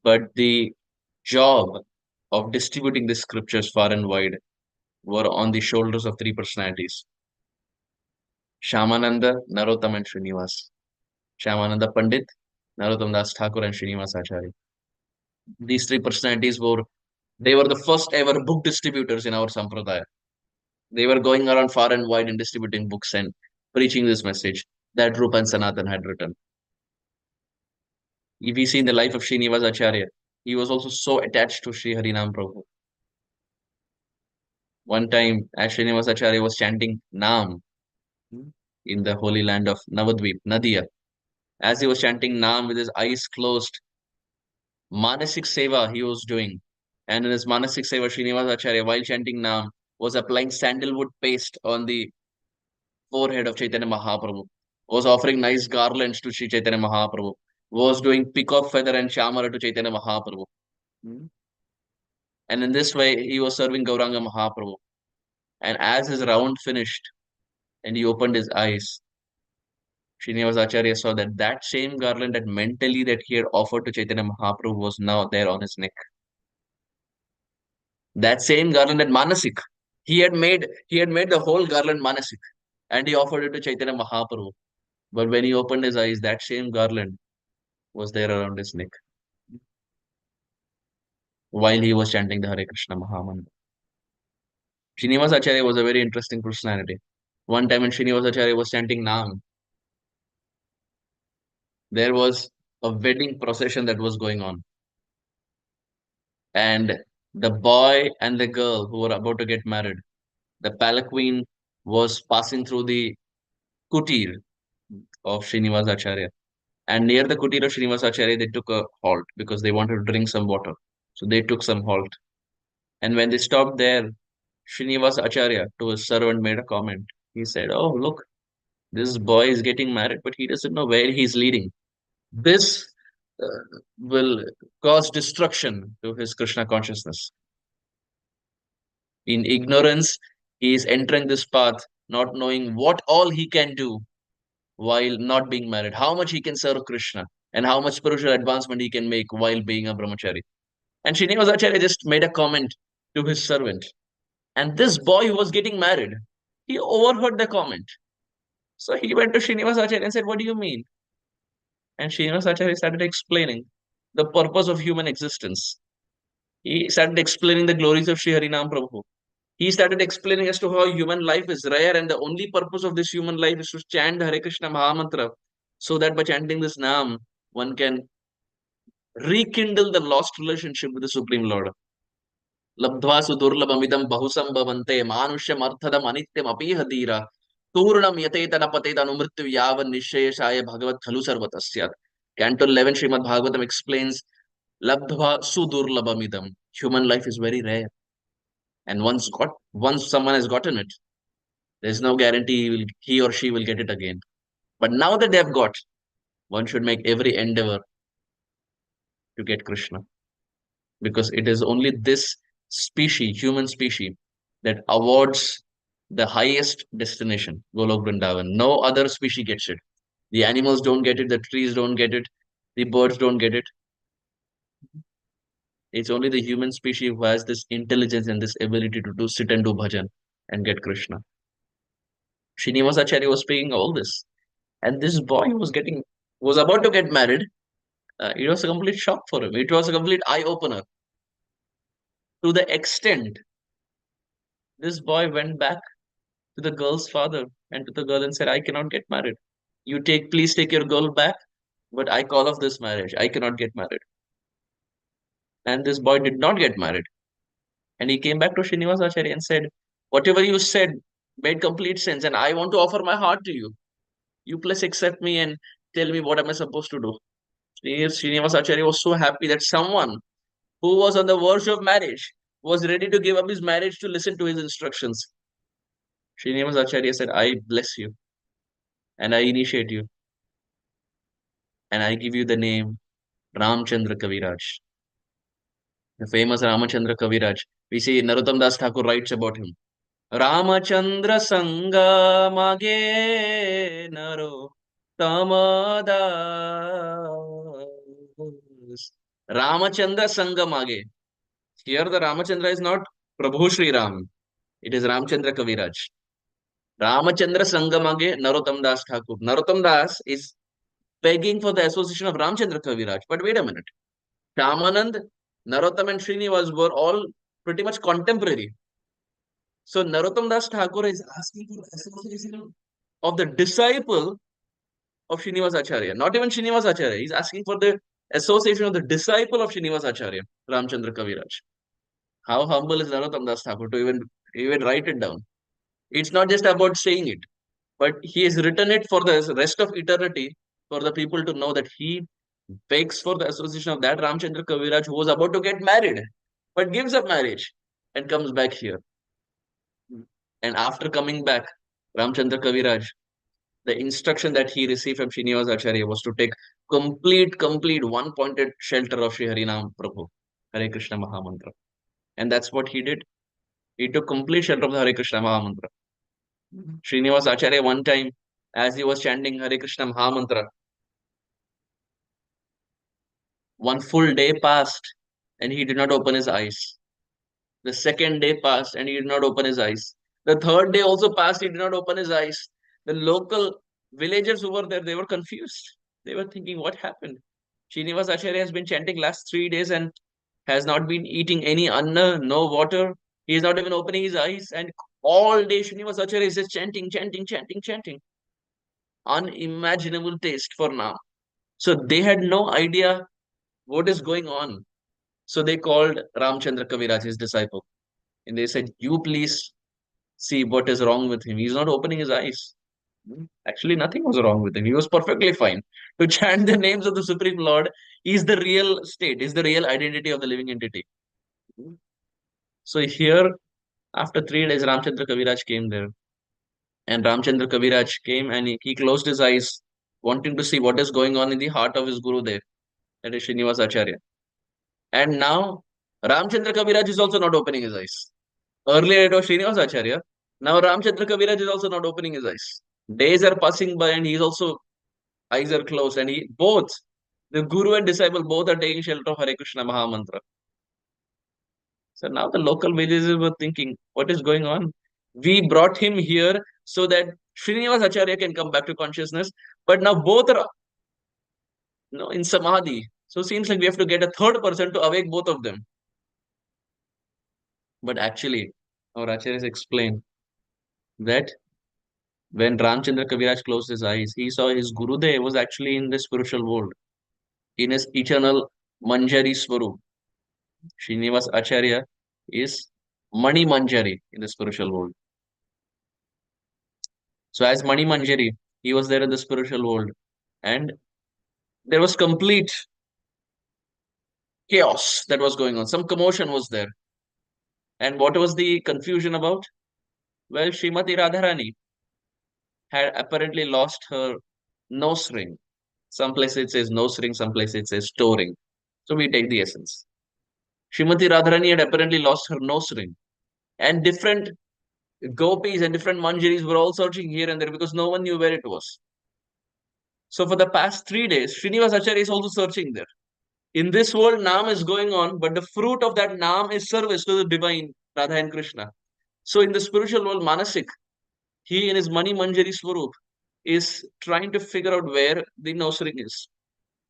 But the job of distributing these scriptures far and wide were on the shoulders of three personalities: Shamananda, Narottam, and Srinivas. Shamananda Pandit, Narottam Das Thakur, and Srinivas Acharya. These three personalities were the first ever book distributors in our sampradaya. They were going around far and wide and distributing books and preaching this message that Rupa and Sanatan had written. If we see in the life of Srinivas Acharya, he was also so attached to Sri Harinam Prabhu. One time, as Srinivas Acharya was chanting Nam in the holy land of Navadvip, Madhya, as he was chanting Nam with his eyes closed, Manasik Seva he was doing. And in his Manasik Seva, Srinivas Acharya, while chanting Nam, was applying sandalwood paste on the forehead of Chaitanya Mahaprabhu, was offering nice garlands to Sri Chaitanya Mahaprabhu, was doing peacock feather and chamara to Chaitanya Mahaprabhu. Hmm. And in this way, he was serving Gauranga Mahaprabhu. And as his round finished and he opened his eyes, Srinivas Acharya saw that that same garland that mentally that he had offered to Chaitanya Mahaprabhu was now there on his neck. That same garland that Manasik, he had made the whole garland Manasik, and he offered it to Chaitanya Mahaprabhu. But when he opened his eyes, that same garland was there around his neck while he was chanting the Hare Krishna Mahamantra. Srinivas Acharya was a very interesting personality. One time when Srinivas Acharya was chanting Nam, there was a wedding procession that was going on. And the boy and the girl who were about to get married, the palanquin was passing through the kutir of Srinivas Acharya. And near the kutir of Srinivas Acharya, they took a halt because they wanted to drink some water. So they took some halt. And when they stopped there, Srinivas Acharya, to his servant, made a comment. He said, "Oh, look, this boy is getting married, but he doesn't know where he's leading. This uh, will cause destruction to his Krishna consciousness. In ignorance, he is entering this path, not knowing what all he can do while not being married, how much he can serve Krishna, and how much spiritual advancement he can make while being a brahmachari." And Srinivas Acharya just made a comment to his servant. And this boy who was getting married, he overheard the comment. So he went to Srinivas Acharya and said, "What do you mean?" And Srinivas Acharya started explaining the purpose of human existence. He started explaining the glories of Sri Harinam Prabhu. He started explaining as to how human life is rare and the only purpose of this human life is to chant Hare Krishna Mahamantra, so that by chanting this Nam, one can rekindle the lost relationship with the Supreme Lord. लब्ध्वा सुदुर्लभमिदं बहुसंभवन्ते मानुष्यम अर्थदम अनित्यम Aphiah धीरा तूर्णम यतेत न पतेत अनुमृत्यु यावन निश्चयशाय भगवत खलु सर्वतस्यात्. Canto 11 Srimad Bhagavatam explains Labdhva sudurlabhamidam. Human life is very rare. And once someone has gotten it, there's no guarantee he or she will get it again. But now that they have got, one should make every endeavor to get Krishna. Because it is only this species, human species, that awards the highest destination, Golok Vrindavan. No other species gets it. The animals don't get it, the trees don't get it, the birds don't get it. It's only the human species who has this intelligence and this ability to sit and do bhajan and get Krishna. Srinivas Acharya was speaking all this. And this boy was about to get married. It was a complete shock for him. It was a complete eye opener. To the extent, this boy went back to the girl's father and to the girl and said, "I cannot get married. Please take your girl back, but I call off this marriage. I cannot get married." And this boy did not get married. And he came back to Srinivas Acharya and said, "Whatever you said made complete sense, and I want to offer my heart to you. You please accept me and tell me what am I supposed to do." Srinivas Acharya was so happy that someone who was on the verge of marriage was ready to give up his marriage to listen to his instructions. Srinivas Acharya said, "I bless you and I initiate you and I give you the name Ramchandra Kaviraj." The famous Ramachandra Kaviraj. We see Narottam Das Thakur writes about him. Ramachandra Sangha Mage Naro Tamadas. Ramachandra Sangha Mage. Here the Ramachandra is not Prabhu Sri Ram. It is Ramchandra Kaviraj. Ramachandra Sangha Mage Narottam Das Thakur. Narottam Das is begging for the association of Ramchandra Kaviraj. But wait a minute. Shamanand, Narottam and Srinivas were all pretty much contemporary. So Narottam Das Thakur is asking for the association of the disciple of Srinivas Acharya. Not even Srinivas Acharya. He's asking for the association of the disciple of Srinivas Acharya, Ramchandra Kaviraj. How humble is Narottam Das Thakur to even write it down? It's not just about saying it, but he has written it for the rest of eternity for the people to know that he begs for the association of that Ramchandra Kaviraj who was about to get married, but gives up marriage and comes back here. And after coming back, Ramchandra Kaviraj, the instruction that he received from Srinivas Acharya was to take complete one-pointed shelter of Sri Harinam Prabhu, Hare Krishna Mahamantra. And that's what he did. He took complete shelter of the Hare Krishna Mahamantra. Srinivas Acharya one time as he was chanting Hare Krishna Maha Mantra. One full day passed and he did not open his eyes. The second day passed and he did not open his eyes. The third day also passed, he did not open his eyes. The local villagers who were there, they were confused. They were thinking, what happened? Srinivas Acharya has been chanting last 3 days and has not been eating any anna, no water. He is not even opening his eyes. And all day Srinivas Acharya is just chanting, chanting, chanting, chanting. Unimaginable taste for now. So they had no idea what is going on. So they called Ramchandra Kaviraj, his disciple. And they said, you please see what is wrong with him. He's not opening his eyes. Actually, nothing was wrong with him. He was perfectly fine. To chant the names of the Supreme Lord is the real state, is the real identity of the living entity. So here, after 3 days, Ramchandra Kaviraj came there. And Ramchandra Kaviraj came and he closed his eyes, wanting to see what is going on in the heart of his Gurudev, that is Srinivas Acharya. And now, Ramchandra Kaviraj is also not opening his eyes. Earlier it was Srinivas Acharya. Now Ramchandra Kaviraj is also not opening his eyes. Days are passing by and he's also, eyes are closed. And he both, the Guru and disciple, both are taking shelter of Hare Krishna Maha Mantra. So now the local villagers were thinking, what is going on? We brought him here so that Srinivas Acharya can come back to consciousness. But now both are in Samadhi. So it seems like we have to get a third person to awake both of them. But actually, our Acharyas explain that when Ramchandra Kaviraj closed his eyes, he saw his Gurudev was actually in the spiritual world, in his eternal Manjari Swarup. Srinivas Acharya is Mani Manjari in the spiritual world. So as Mani Manjari, he was there in the spiritual world. And there was complete chaos that was going on. Some commotion was there. And what was the confusion about? Well, Srimati Radharani had apparently lost her nose ring. Some places it says nose ring, some places it says toe ring. So we take the essence. Srimati Radharani had apparently lost her nose ring. And different gopis and different manjaris were all searching here and there because no one knew where it was. So for the past 3 days, Srinivas Acharya is also searching there. In this world, Nam is going on, but the fruit of that Nam is service to the divine, Radha and Krishna. So in the spiritual world, Manasik, he in his Mani Manjari Swarup is trying to figure out where the nose ring is.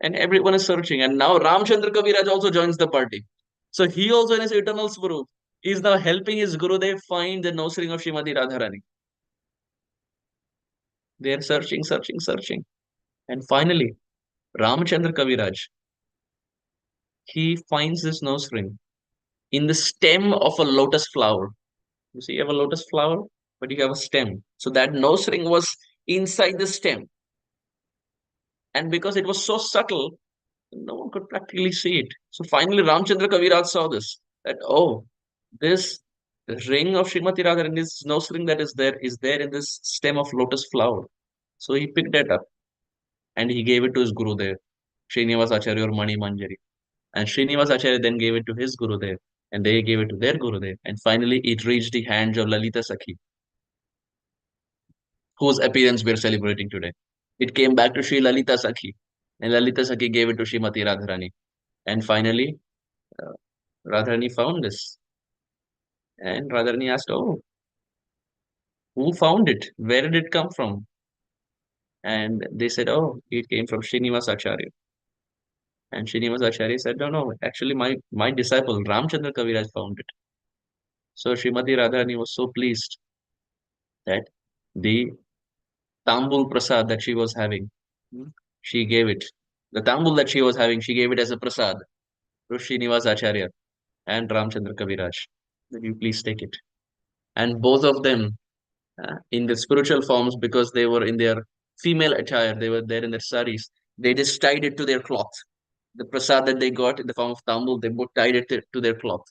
And everyone is searching. And now Ramchandra Kaviraj also joins the party. So he also in his eternal Swarup is now helping his Gurudev find the nose ring of Srimati Radharani. They are searching, searching, searching. And finally, Ramchandra Kaviraj, he finds this nose ring in the stem of a lotus flower. You see, you have a lotus flower, but you have a stem. So that nose ring was inside the stem. And because it was so subtle, no one could practically see it. So finally, Ramchandra Kaviraj saw this, that, oh, this ring of Srimati Radharani, this nose ring that is there in this stem of lotus flower. So he picked it up and he gave it to his Gurudev, Srinivas Acharya or Mani Manjari. And Srinivas Acharya then gave it to his Gurudev, and they gave it to their Gurudev. And finally, it reached the hands of Lalita Sakhi, whose appearance we are celebrating today. It came back to Sri Lalita Sakhi, and Lalita Sakhi gave it to Srimati Radharani. And finally, uh, Radharani found this. And Radharani asked, oh, who found it? Where did it come from? And they said, oh, it came from Srinivas Acharya. And Srinivas Acharya said, no, actually my disciple Ramchandra Kaviraj found it. So Srimati Radharani was so pleased that the tambul prasad that she was having, she gave it. The tambul that she was having, she gave it as a prasad to Srinivas Acharya and Ramchandra Kaviraj. That you please take it. And both of them, in the spiritual forms, because they were in their female attire, they were there in their saris, they just tied it to their cloth. The prasad that they got in the form of tambul, they both tied it to their cloth.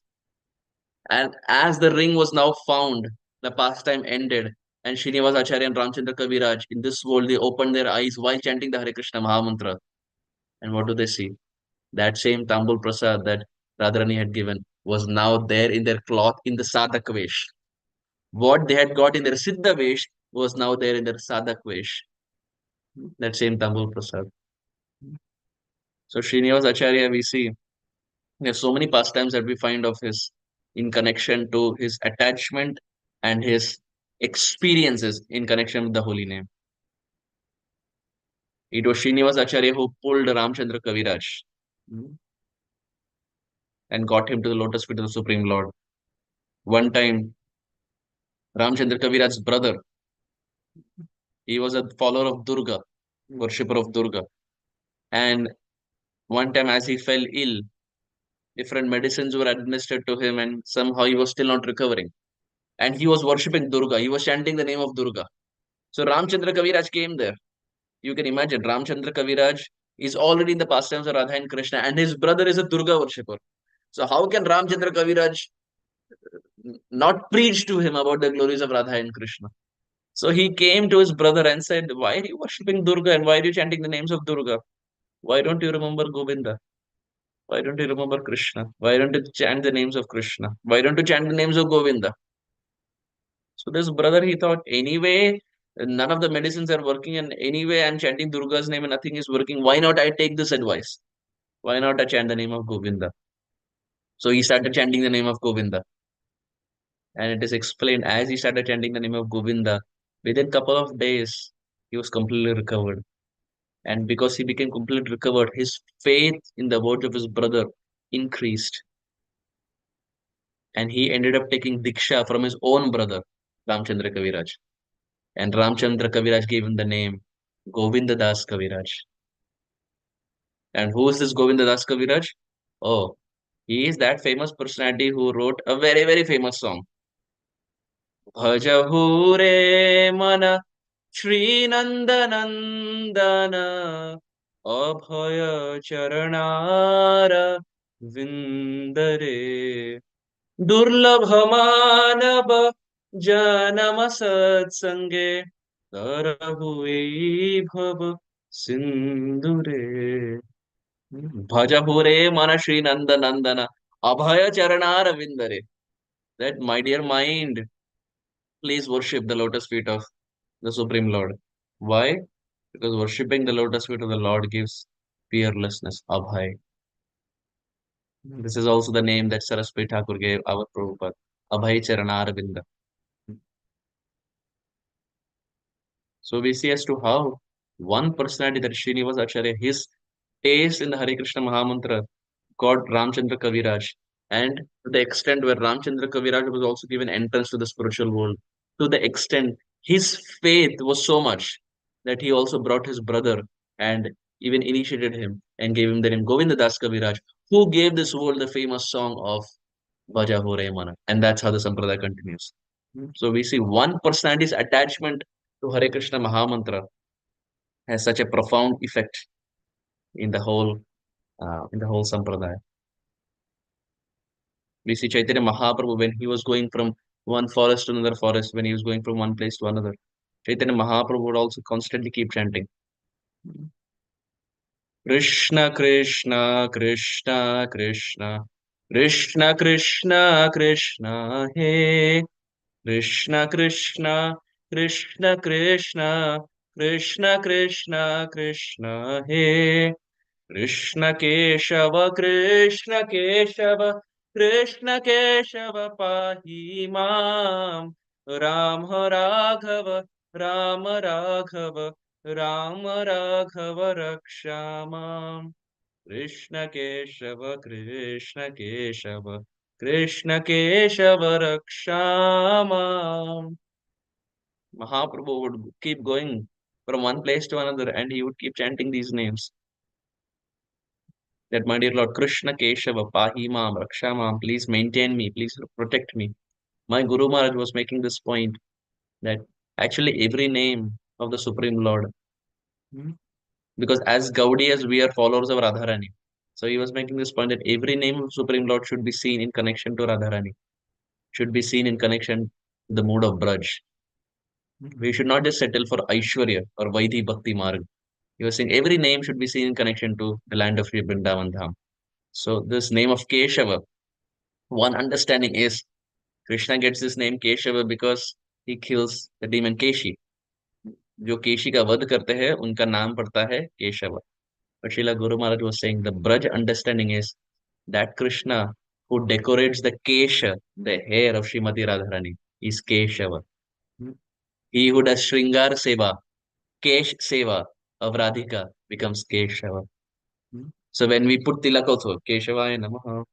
And as the ring was now found, the pastime ended. And Srinivas Acharya and Ramchandra Kaviraj, in this world, they opened their eyes while chanting the Hare Krishna Maha Mantra. And what do they see? That same Tambul Prasad that Radharani had given was now there in their cloth in the Sadhak Vesh. What they had got in their Siddha Vesh was now there in their Sadhak Vesh. that same Tambul Prasad. So Srinivas Acharya, we see there's so many pastimes that we find of his in connection to his attachment and his experiences in connection with the holy name. It was Srinivas Acharya who pulled Ramchandra Kaviraj and got him to the lotus feet of the Supreme Lord. One time, Ramchandra Kaviraj's brother, he was a follower of Durga, worshipper of Durga. And one time, as he fell ill, different medicines were administered to him, and somehow he was still not recovering. And he was worshipping Durga, he was chanting the name of Durga. So Ramchandra Kaviraj came there. You can imagine Ramchandra Kaviraj is already in the pastimes of Radha and Krishna, and his brother is a Durga worshipper. So how can Ramchandra Kaviraj not preach to him about the glories of Radha and Krishna? So he came to his brother and said, "Why are you worshipping Durga and why are you chanting the names of Durga? Why don't you remember Govinda? Why don't you remember Krishna? Why don't you chant the names of Krishna? Why don't you chant the names of Govinda?" So this brother, he thought, anyway, none of the medicines are working, and anyway, I'm chanting Durga's name and nothing is working. Why not I take this advice? Why not I chant the name of Govinda? So he started chanting the name of Govinda. And it is explained as he started chanting the name of Govinda, within a couple of days, he was completely recovered. And because he became completely recovered, his faith in the words of his brother increased. And he ended up taking Diksha from his own brother, Ramchandra Kaviraj. And Ramchandra Kaviraj gave him the name Govinda Das Kaviraj. And who is this Govinda Das Kaviraj? Oh, he is that famous personality who wrote a very, very famous song. Bhajahu re mana Shri Nandanandana Abhaya Charanara Vindare Durlabha Janama Satsange Tarahu Bhava Sindure Bhajapure Mana Shri Nandanandana Abhaya Charanara Vindare. That, my dear mind, please worship the lotus feet of the Supreme Lord. Why? Because worshipping the lotus feet of the Lord gives fearlessness, Abhay. This is also the name that Saraswati Thakur gave our Prabhupada, Abhay Charanaravinda. So we see as to how one personality, that Srinivas Acharya, his taste in the Hare Krishna Mahamantra got Ramchandra Kaviraj, and to the extent where Ramchandra Kaviraj was also given entrance to the spiritual world, to the extent his faith was so much that he also brought his brother and even initiated him and gave him the name Govinda Das Kaviraj, who gave this world the famous song of Bhaja Ho Re Mana. And that's how the Sampradaya continues. So we see one personality's attachment to Hare Krishna Mahamantra has such a profound effect in the whole Sampradaya. We see Chaitanya Mahaprabhu when he was going from one forest to another forest, when he was going from one place to another. Chaitanya Mahaprabhu would also constantly keep chanting Krishna, Krishna, Krishna, Krishna, Krishna, Krishna, Krishna, Hey, Krishna, Krishna, Krishna, Krishna, Krishna, Krishna, Krishna, Hey. Krishna Keshava, Krishna Keshava, Krishna Keshava Pahi Mam, Ram Raghava, Ram Raghava, Ram Raghava Rakshamam. Krishna Keshava, Krishna Keshava, Krishna Keshava Rakshamam. Mahaprabhu would keep going from one place to another and he would keep chanting these names. That, my dear Lord Krishna Keshava, Pahi Mam, Raksha Mam, please maintain me, please protect me. My Guru Maharaj was making this point that actually every name of the Supreme Lord, because as Gaudiyas, we are followers of Radharani. So he was making this point that every name of Supreme Lord should be seen in connection to Radharani, should be seen in connection to the mood of Braj. We should not just settle for Aishwarya or Vaidhi Bhakti Marg. He was saying every name should be seen in connection to the land of Sri Vrindavan Dham. So this name of Keshava, one understanding is Krishna gets his name Keshava because he kills the demon Keshi. जो केशी का वध करते हैं उनका नाम पड़ता है Keshav. But Srila Guru Maharaj was saying the Braj understanding is that Krishna who decorates the Kesha, the hair of Srimati Radharani, is Keshava. He who does Shringar Seva, Kesh Seva of Radhika becomes Keshava. So when we put tilak also, Keshavaya Namaha,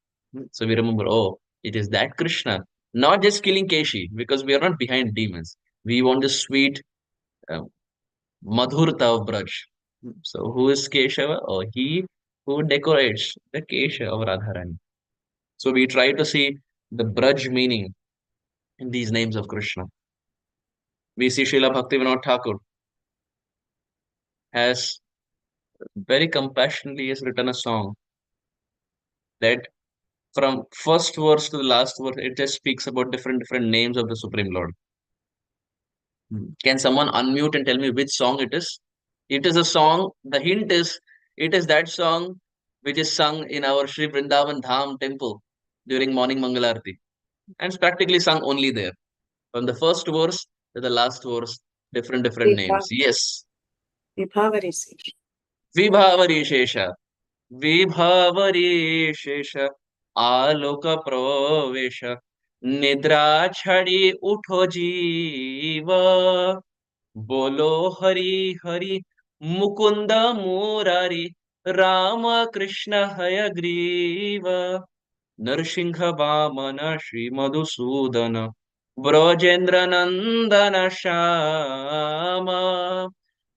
so we remember, oh, it is that Krishna, not just killing Keshi, because we are not behind demons. We want the sweet uh, Madhurta of Braj. So who is Keshava? Or he who decorates the Kesha of Radharani. So we try to see the Braj meaning in these names of Krishna. We see Srila Bhaktivinoda Thakur has very compassionately has written a song that from first verse to the last verse, it just speaks about different names of the Supreme Lord. Can someone unmute and tell me which song it is? It is a song. The hint is it is that song which is sung in our Sri Vrindavan Dham temple during morning Mangalarti. And it's practically sung only there. From the first verse to the last verse, different names. Yes. Vibhavarisi. Vibhavarishesha. Vibhavarishesha. Aloka pravesha. Nidra chhadi utho jiva. Bolo Hari Hari Mukunda Murari Rama Krishna Hayagriva Narsingha Vamana Shri Madhusudana Brajendra Nandana Shama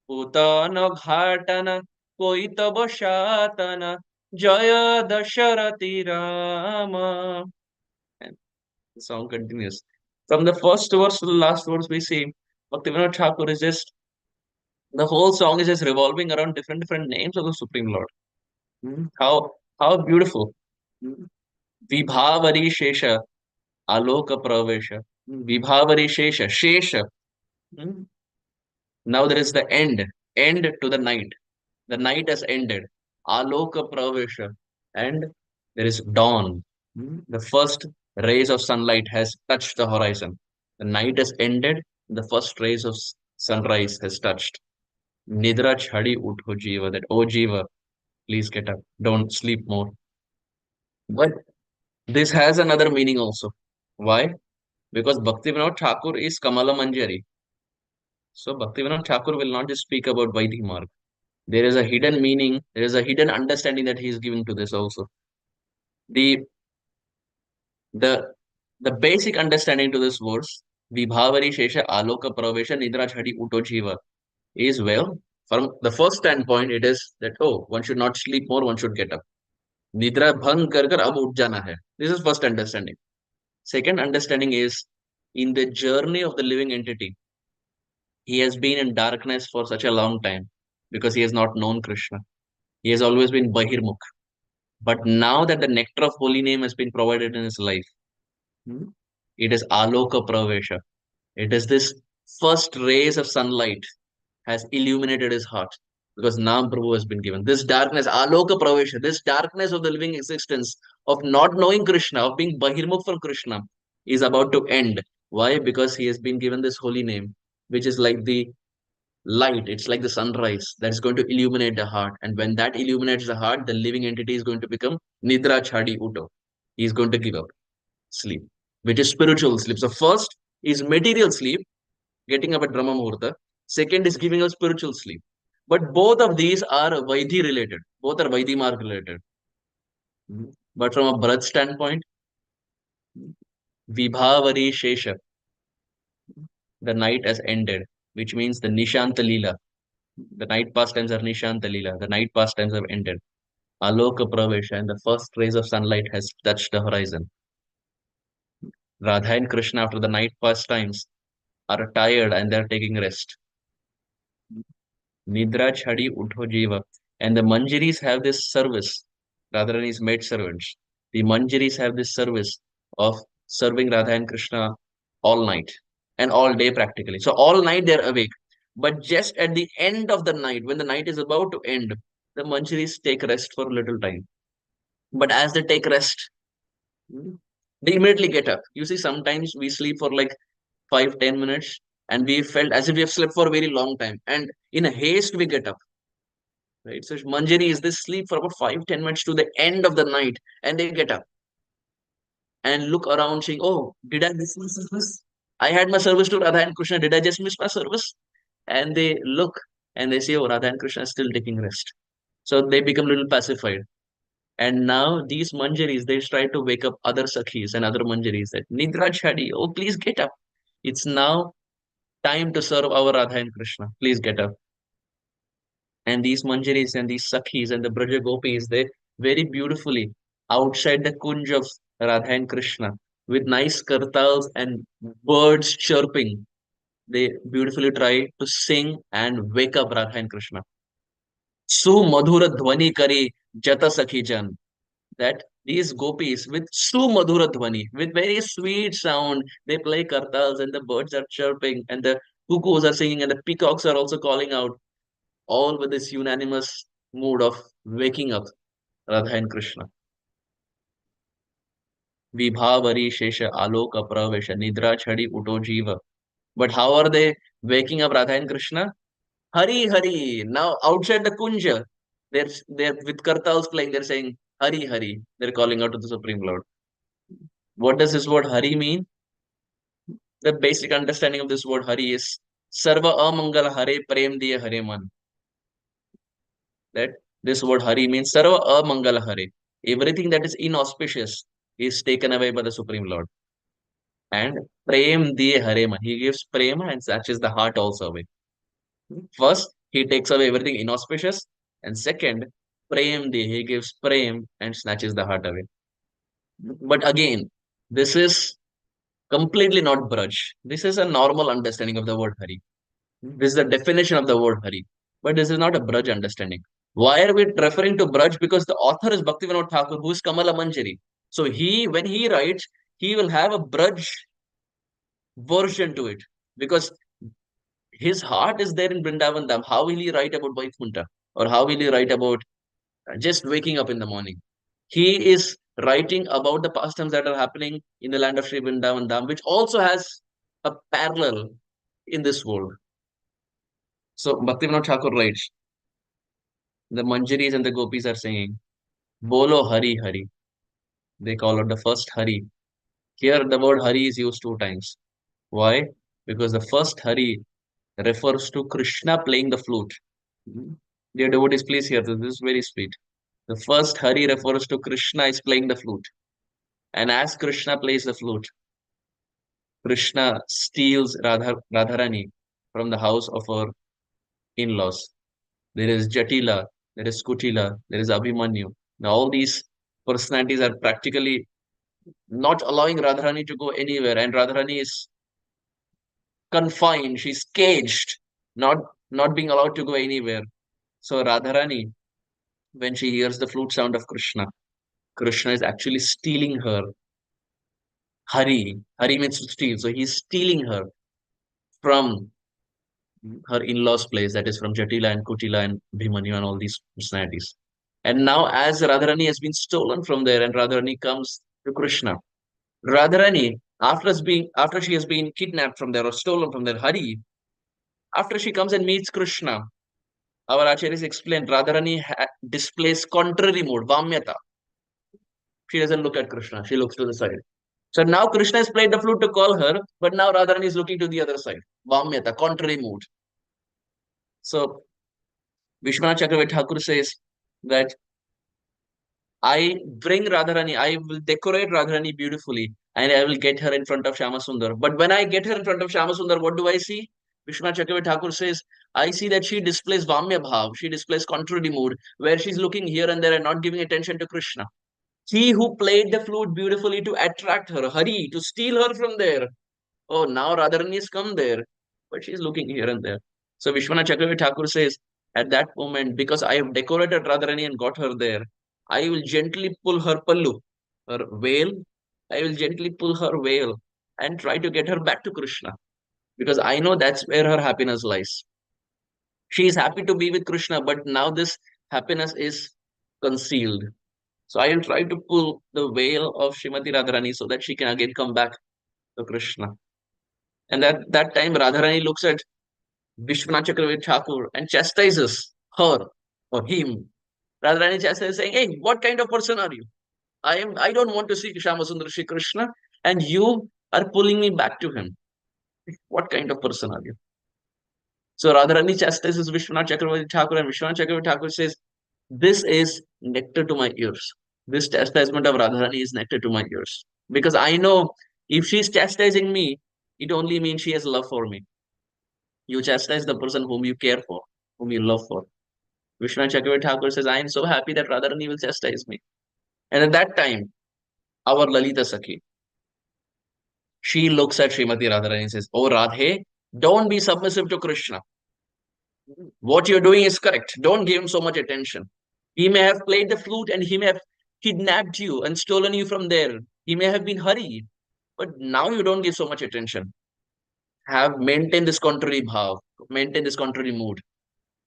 Putana Ghatana Koitaba Shatana Jaya Dasharati Rama. And the song continues. From the first verse to the last verse, we see Bhaktivinoda Thakur is just the whole song is just revolving around different names of the Supreme Lord. How beautiful. Vibhavari Shesha, Aloka Pravesha, Vibhavari Shesha, Shesha. Hmm. Now there is the end to the night. The night has ended. Aloka Pravesha, and there is dawn. The first rays of sunlight has touched the horizon. The night has ended. The first rays of sunrise has touched. Nidra chhadi utho jiva. That, oh jiva, please get up. Don't sleep more. But this has another meaning also. Why? Because Bhaktivinoda Thakur is Kamala Manjari. So Bhaktivinoda Thakur will not just speak about Vaidhi Marg. There is a hidden meaning, there is a hidden understanding that he is giving to this also. The the the basic understanding to this verse, Vibhavari Shesha Aloka Pravesha Nidra Chhadi Uto Jiva, is well, from the first standpoint, it is that oh, one should not sleep more, one should get up. Nidra bhang kar ab uth jana hai. This is first understanding. Second understanding is in the journey of the living entity, he has been in darkness for such a long time because he has not known Krishna. He has always been Bahirmukh. But now that the nectar of holy name has been provided in his life, hmm, it is Aloka Pravesha. It is this first rays of sunlight has illuminated his heart because Nam Prabhu has been given. This darkness, Aloka Pravesha, this darkness of the living existence of not knowing Krishna, of being Bahirmukh from Krishna, is about to end. Why? Because he has been given this holy name, which is like the light. It's like the sunrise that is going to illuminate the heart. And when that illuminates the heart, the living entity is going to become Nidra Chhadi Uto. He is going to give up sleep, which is spiritual sleep. So first is material sleep, getting up at Brahma Muhurta. Second is giving us spiritual sleep. But both of these are Vaidhi related. Both are Vaidhi mark related. But from a Bharat standpoint, Vibhavari Shesha, the night has ended, which means the Nishanta Leela. The night pastimes are Nishanta Leela. The night pastimes have ended. Aloka Pravesha, and the first rays of sunlight has touched the horizon. Radha and Krishna, after the night pastimes, are tired and they're taking rest. Nidra Chhadi Utho Jiva. And the Manjaris have this service, Radharani's maid servants. The Manjaris have this service of serving Radha and Krishna all night and all day practically. So all night they're awake. But just at the end of the night, when the night is about to end, the Manjaris take rest for a little time. But as they take rest, they immediately get up. You see, sometimes we sleep for like 5, 10 minutes and we felt as if we have slept for a very long time. And in a haste, we get up. Right? So Manjari is this sleep for about 5-10 minutes to the end of the night, and they get up and look around saying, "Oh, did I miss my service? I had my service to Radha and Krishna. Did I just miss my service?" And they look and they say, "Oh, Radha and Krishna are still taking rest." So they become a little pacified. And now these Manjaris, they try to wake up other Sakhis and other Manjaris that Nidra Chhadi, oh, please get up. It's now time to serve our Radha and Krishna. Please get up. And these Manjaris and these Sakhis and the Braja Gopis, they very beautifully outside the Kunj of Radha and Krishna with nice kartals and birds chirping. They beautifully try to sing and wake up Radha and Krishna. Su madhura dhvani kari jata sakhi jan. That these gopis with sumadhura dhvani, with very sweet sound, they play kartals and the birds are chirping and the cuckoos are singing and the peacocks are also calling out, all with this unanimous mood of waking up Radha and Krishna. Vibhavari Shesha Aloka Pravesha Nidra Chadi Uto Jiva. But how are they waking up Radha and Krishna? Hari Hari. Now outside the Kunja, they're with kartals playing, they're saying Hari Hari. They're calling out to the Supreme Lord. What does this word Hari mean? The basic understanding of this word Hari is Sarva Amangala Hare Prem Diya Hare Man. That this word Hari means Sarva Amangala Hare. Everything that is inauspicious is taken away by the Supreme Lord. And Prem Diye Hare Man. He gives Prema and snatches the heart also away. First, he takes away everything inauspicious. And second, Prem Diye. He gives Prem and snatches the heart away. But again, this is completely not Braj. This is a normal understanding of the word Hari. This is the definition of the word Hari. But this is not a Braj understanding. Why are we referring to Braj? Because the author is Bhaktivinoda Thakur, who is Kamala Manjari. So when he writes, he will have a Braj version to it. Because his heart is there in Vrindavan Dham. How will he write about Vaikuntha? Or how will he write about just waking up in the morning? He is writing about the pastimes that are happening in the land of Sri Vrindavan Dham, which also has a parallel in this world. So Bhaktivinoda Thakur writes, the Manjaris and the Gopis are singing, Bolo Hari Hari. They call it the first Hari. Here the word Hari is used 2 times. Why? Because the first Hari refers to Krishna playing the flute. Dear devotees, please hear this. This is very sweet. The first Hari refers to Krishna is playing the flute. And as Krishna plays the flute, Krishna steals Radharani from the house of her in-laws. There is Jatila, there is Kutila, there is Abhimanyu. Now all these personalities are practically not allowing Radharani to go anywhere, and Radharani is confined, she's caged, not being allowed to go anywhere. So Radharani, when she hears the flute sound of Krishna, Krishna is actually stealing her. Hari means to steal. So he's stealing her from her in-laws' place, that is from Jatila and Kutila and Bhimanyu and all these personalities. And now, as Radharani has been stolen from there, and Radharani comes to Krishna, Radharani, after she has been kidnapped from there or stolen from there, Hari, after she comes and meets Krishna, our acharyas explain Radharani displays contrary mood, Vamyata. She doesn't look at Krishna, she looks to the side. So now Krishna has played the flute to call her, but now Radharani is looking to the other side. Vamyata, contrary mood. So Vishwanath Chakravarti Thakur says that I bring Radharani, I will decorate Radharani beautifully and I will get her in front of Shyamasundar. But when I get her in front of Shyamasundar, what do I see? Vishwanath Chakravarti Thakur says, I see that she displays Vamya Bhav, she displays contrary mood, where she's looking here and there and not giving attention to Krishna. He who played the flute beautifully to attract her, Hari, to steal her from there. Oh, now Radharani has come there, but she's looking here and there. So Vishwanath Chakravarti Thakur says, at that moment, because I have decorated Radharani and got her there, I will gently pull her pallu, her veil. I will gently pull her veil and try to get her back to Krishna. Because I know that's where her happiness lies. She is happy to be with Krishna, but now this happiness is concealed. So I will try to pull the veil of Srimati Radharani so that she can again come back to Krishna. And that time Radharani looks at Vishwanath Chakravarti Thakur and chastises her or him. Radharani chastises saying, hey, what kind of person are you? I don't want to see Shyamasundar Shri Krishna, and you are pulling me back to him. What kind of person are you? So Radharani chastises Vishwanath Chakravarti Thakur, and Vishwanath Chakravarti Thakur says, this is nectar to my ears. This chastisement of Radharani is nectar to my ears. Because I know if she's chastising me, it only means she has love for me. You chastise the person whom you care for, whom you love for. Vishwanath Chakravarti Thakur says, I am so happy that Radharani will chastise me. And at that time, our Lalita Sakhi, she looks at Srimati Radharani and says, oh Radhe, don't be submissive to Krishna. What you're doing is correct. Don't give him so much attention. He may have played the flute and he may have kidnapped you and stolen you from there. He may have been hurried. But now you don't give so much attention. Have maintained this contrary bhav, maintain this contrary mood.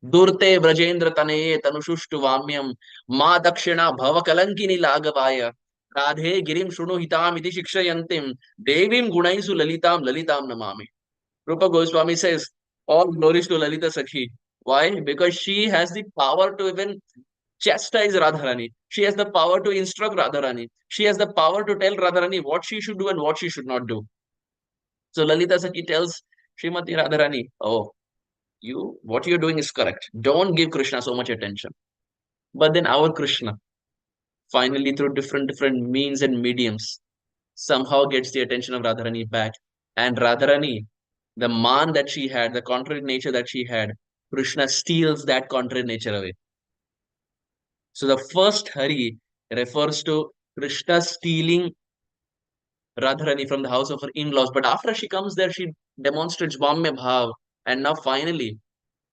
Durte Vrajendra Tanaye Tanushushtu Vamyam Ma Dakshina Bhava Kalankini Lagavaya Radhe Girim Shunu Hitam Iti Shikshayantim Devim Gunaisu Lalitam Namami. Rupa Goswami says, all glories to Lalita Sakhi. Why? Because she has the power to even chastise Radharani. She has the power to instruct Radharani. She has the power to tell Radharani what she should do and what she should not do. So Lalita Sakhi tells Srimati Radharani, oh, what you're doing is correct. Don't give Krishna so much attention. But then our Krishna, finally through different means and mediums, somehow gets the attention of Radharani back. And Radharani, the man that she had, the contrary nature that she had, Krishna steals that contrary nature away. So the first Hari refers to Krishna stealing Radharani from the house of her in-laws. But after she comes there, she demonstrates Vamya Bhav. And now finally,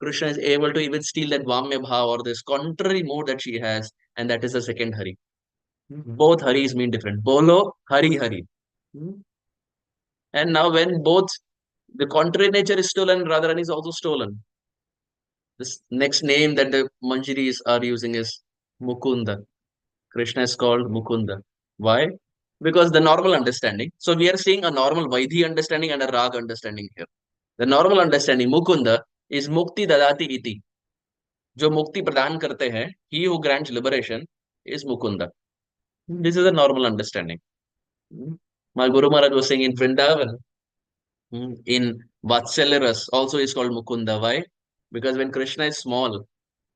Krishna is able to even steal that Vamya Bhav or this contrary mood that she has. And that is the second Hari. Both Haris mean different. Bolo, Hari, Hari. And now when both the contrary nature is stolen, Radharani is also stolen. This next name that the Manjiris are using is Mukunda. Krishna is called Mukunda. Why? Because the normal understanding. So we are seeing a normal Vaidhi understanding and a Rag understanding here. The normal understanding, Mukunda, is Mukti Dadati Iti. जो मुक्ति प्रदान करते हैं, he who grants liberation is Mukunda. This is a normal understanding. My Guru Maharaj was saying in Vrindavan, in Vatsalya also is called Mukunda. Why? Because when Krishna is small,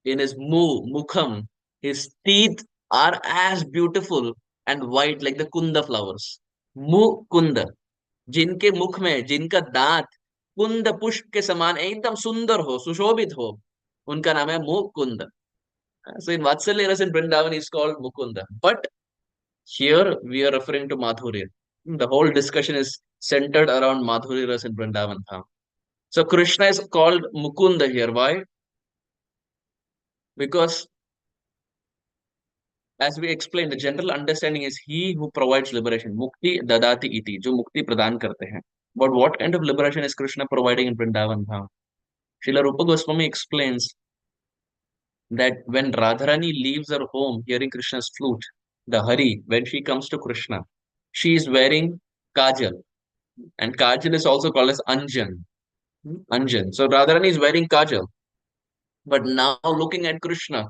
in his mukham, his teeth are as beautiful and white like the kunda flowers. Mukunda. जिनके मुख में जिनका दांत कुंद पुष्प के समान एकदम सुंदर हो, सुशोभित हो, उनका नाम है Mukund. So in Vatsalya Ras in Vrindavan is called Mukunda. But here we are referring to Madhurya. The whole discussion is centered around Madhurya Ras in Vrindavan. So Krishna is called Mukunda here. Why? Because as we explained, the general understanding is he who provides liberation. Mukti dadati iti, jo mukti pradan karte hain. But what kind of liberation is Krishna providing in Vrindavan Dham? Srila Rupa Goswami explains that when Radharani leaves her home hearing Krishna's flute, the Hari, when she comes to Krishna, she is wearing kajal. And kajal is also called as Anjan. Anjan. So Radharani is wearing kajal. But now looking at Krishna,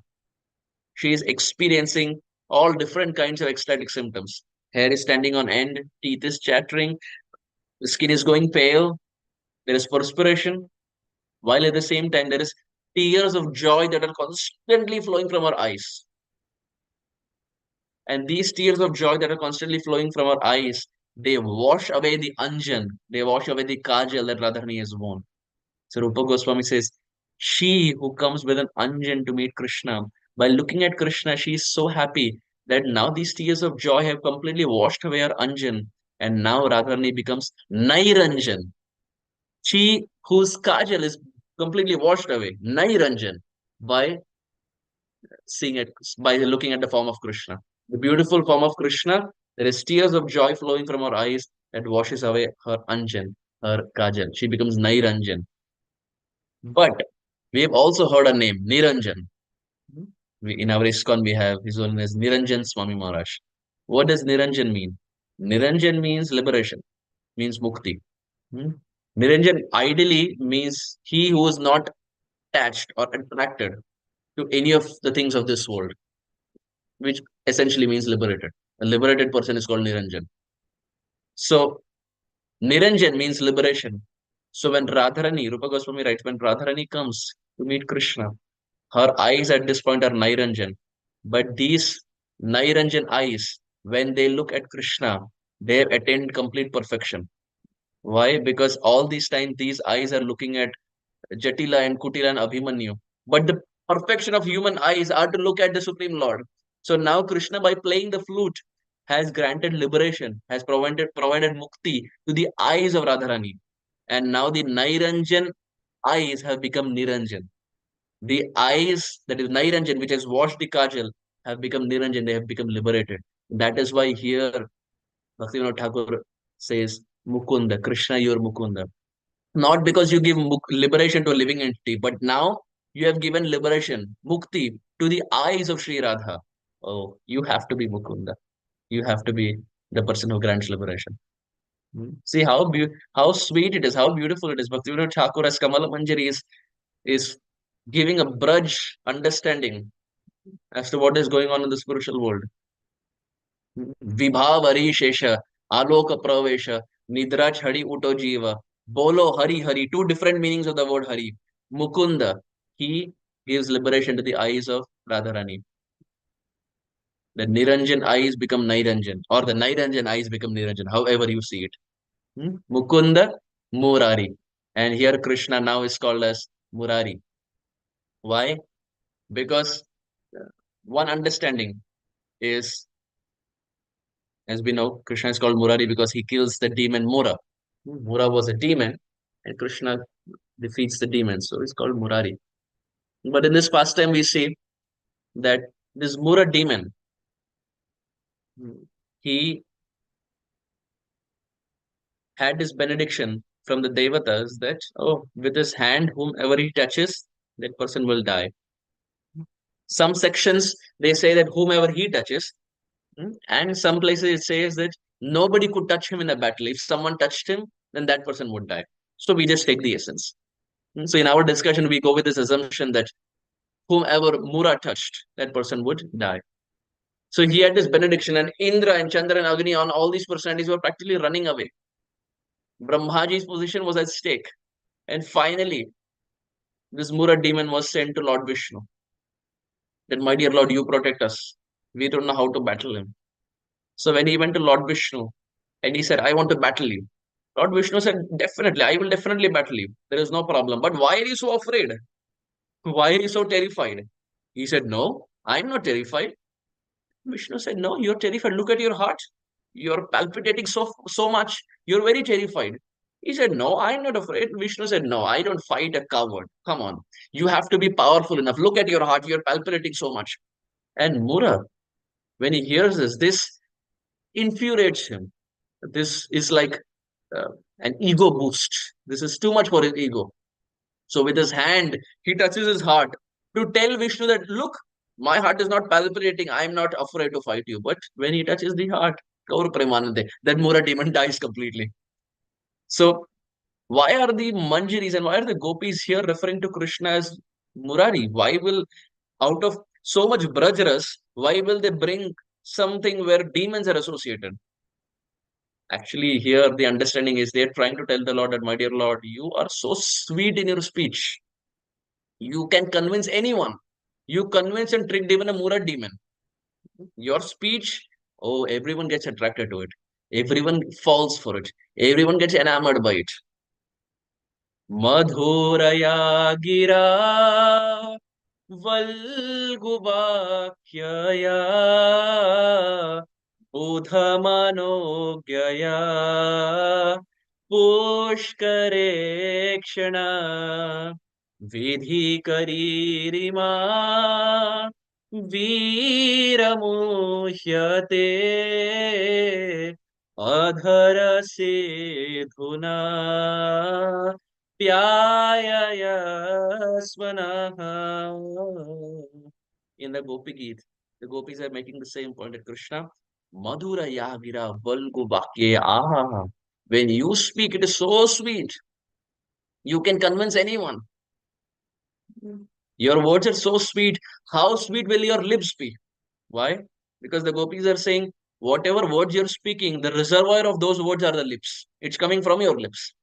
she is experiencing all different kinds of ecstatic symptoms. Hair is standing on end, teeth is chattering, the skin is going pale, there is perspiration, while at the same time there is tears of joy that are constantly flowing from her eyes. And these tears of joy that are constantly flowing from her eyes, they wash away the anjan, they wash away the kajal that Radharani has worn. So Rupa Goswami says, she who comes with an anjan to meet Krishna, by looking at Krishna, she is so happy that now these tears of joy have completely washed away her anjan, and now Radharani becomes Nairanjan. She whose kajal is completely washed away, Nairanjan, by seeing it, by looking at the form of Krishna. The beautiful form of Krishna, there is tears of joy flowing from her eyes that washes away her anjan, her kajal. She becomes Nairanjan. But we have also heard a name, Niranjan. In our ISKCON, we have his own as Niranjan Swami Maharaj. What does Niranjan mean? Niranjan means liberation, means mukti. Niranjan ideally means he who is not attached or attracted to any of the things of this world, which essentially means liberated. A liberated person is called Niranjan. So Niranjan means liberation. So when Radharani, Rupa Goswami writes, when Radharani comes to meet Krishna, her eyes at this point are Nairanjan. But these Nairanjan eyes, when they look at Krishna, they have attained complete perfection. Why? Because all these time these eyes are looking at Jatila and Kutila and Abhimanyu. But the perfection of human eyes are to look at the Supreme Lord. So now Krishna, by playing the flute, has granted liberation, has provided mukti to the eyes of Radharani. And now the Nairanjan eyes have become Niranjan. The eyes, that is Nairanjan, which has washed the kajal, have become Niranjan, they have become liberated. That is why here Bhaktivinoda Thakur says, Mukunda, Krishna, your Mukunda. Not because you give liberation to a living entity, but now you have given liberation, mukti, to the eyes of Sri Radha. Oh, you have to be Mukunda. You have to be the person who grants liberation. See how sweet it is, how beautiful it is. Bhaktivinoda Thakur as Kamala Manjari is giving a brudge understanding as to what is going on in the spiritual world. Vibhavari Shesha, Aloka Pravesha, Nidra Chhadi Uto Jiva, Bolo Hari Hari, two different meanings of the word Hari. Mukunda, he gives liberation to the eyes of Radharani. The Niranjan eyes become Nairanjan, or the Nairanjan eyes become Niranjan, however you see it. Mukunda, Murari. And here Krishna now is called as Murari. Why? Because one understanding is, as we know, Krishna is called Murari because he kills the demon Mura. Mura was a demon, and Krishna defeats the demon, so he's called Murari. But in this pastime, we see that this Mura demon, he had this benediction from the Devatas that, oh, with his hand, whomever he touches, that person will die. Some sections, they say that whomever he touches, and some places it says that nobody could touch him in a battle. If someone touched him, then that person would die. So we just take the essence. So in our discussion, we go with this assumption that whomever Mura touched, that person would die. So he had this benediction, and Indra and Chandra and Agni, on all these personalities were practically running away. Brahmaji's position was at stake. And finally, this Mura demon was sent to Lord Vishnu. That, my dear Lord, you protect us. We don't know how to battle him. So when he went to Lord Vishnu and he said, I want to battle you, Lord Vishnu said, definitely, I will definitely battle you. There is no problem. But why are you so afraid? Why are you so terrified? He said, no, I'm not terrified. Vishnu said, no, you're terrified. Look at your heart. You're palpitating so much. You're very terrified. He said, no, I'm not afraid. Vishnu said, no, I don't fight a coward. Come on. You have to be powerful enough. Look at your heart. You're palpitating so much. And Mura, when he hears this infuriates him. This is like uh, an ego boost. This is too much for his ego. So with his hand, he touches his heart to tell Vishnu that, look, my heart is not palpitating. I'm not afraid to fight you. But when he touches the heart, Kaur Premanande, that Mura demon dies completely. So why are the Manjaris and why are the gopis here referring to Krishna as Murari? Why will, out of so much Brajras, why will they bring something where demons are associated? Actually, here the understanding is they're trying to tell the Lord that, my dear Lord, you are so sweet in your speech. You can convince anyone. You convince and tricked even a Mura demon. Your speech, oh, everyone gets attracted to it. Everyone falls for it. Everyone gets enamored by it. Madhuraya gira Valguvakyaya Udhamanogyaya Pushkare Kshana Vidhi Karirima Viramuhyate Adhara Sedhuna Pyayasvanaha. In the Gopi Geet, the gopis are making the same point at Krishna. Madhura Yagira Valgu Vakye. Ah, when you speak, it is so sweet. You can convince anyone. Your words are so sweet. How sweet will your lips be? Why? Because the gopis are saying, whatever words you're speaking, the reservoir of those words are the lips. It's coming from your lips.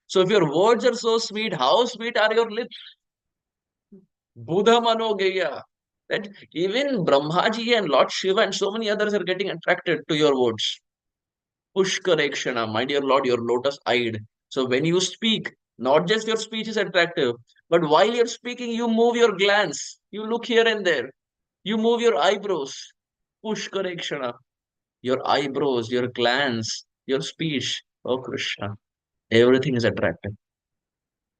So if your words are so sweet, how sweet are your lips? Buddha Manogeya. That even Brahmaji and Lord Shiva and so many others are getting attracted to your words. Pushkarekshana, my dear Lord, you're lotus-eyed. So when you speak, not just your speech is attractive, but while you're speaking, you move your glance. You look here and there. You move your eyebrows. Pushkarekshana. Your eyebrows, your glance, your speech. Oh, Krishna. Everything is attractive.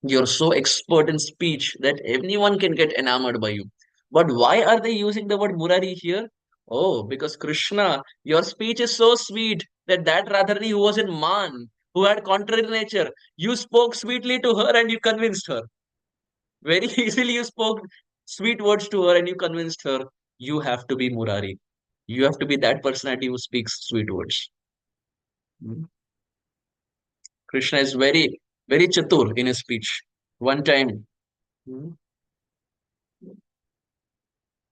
You're so expert in speech that anyone can get enamored by you. But why are they using the word Murari here? Oh, because Krishna, your speech is so sweet that Radharani who was in Man, who had contrary nature, you spoke sweetly to her and you convinced her. Very easily you spoke sweet words to her and you convinced her you have to be Murari. You have to be that personality who speaks sweet words. Hmm. Krishna is very, very chatur in his speech. One time, hmm,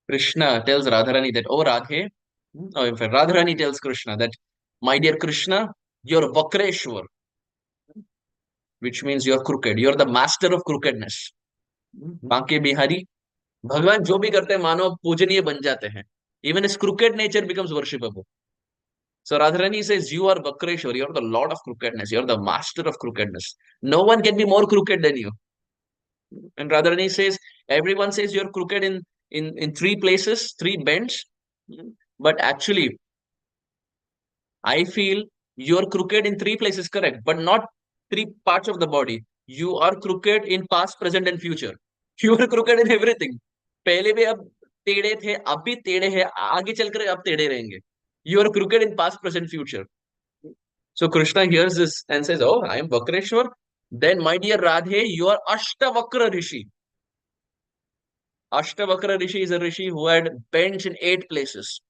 Krishna tells Radharani that, oh Radhe, oh, in fact, Radharani tells Krishna that, my dear Krishna, you're Vakreshwar, which means you're crooked. You're the master of crookedness. Banke Bihari भगवान जो भी करते हैं मानव पूजनीय बन जाते हैं. Even his crooked nature becomes worshipable. So Radharani says, you are Vakreshwar, you're the lord of crookedness, you're the master of crookedness. No one can be more crooked than you. And Radharani says, everyone says you're crooked in three places, three bends. But actually, I feel you're crooked in three places, correct, but not three parts of the body. You are crooked in past, present, and future. You are crooked in everything. पहले भी अब टेढ़े थे, अब भी टेढ़े हैं, आगे चलकर अब टेढ़े रहेंगे. You are crooked in past, present, future. So Krishna hears this and says, oh, I am Vakreshwar. Then, my dear Radhe, you are Ashtavakra Rishi. Ashtavakra Rishi is a Rishi who had bent in 8 places.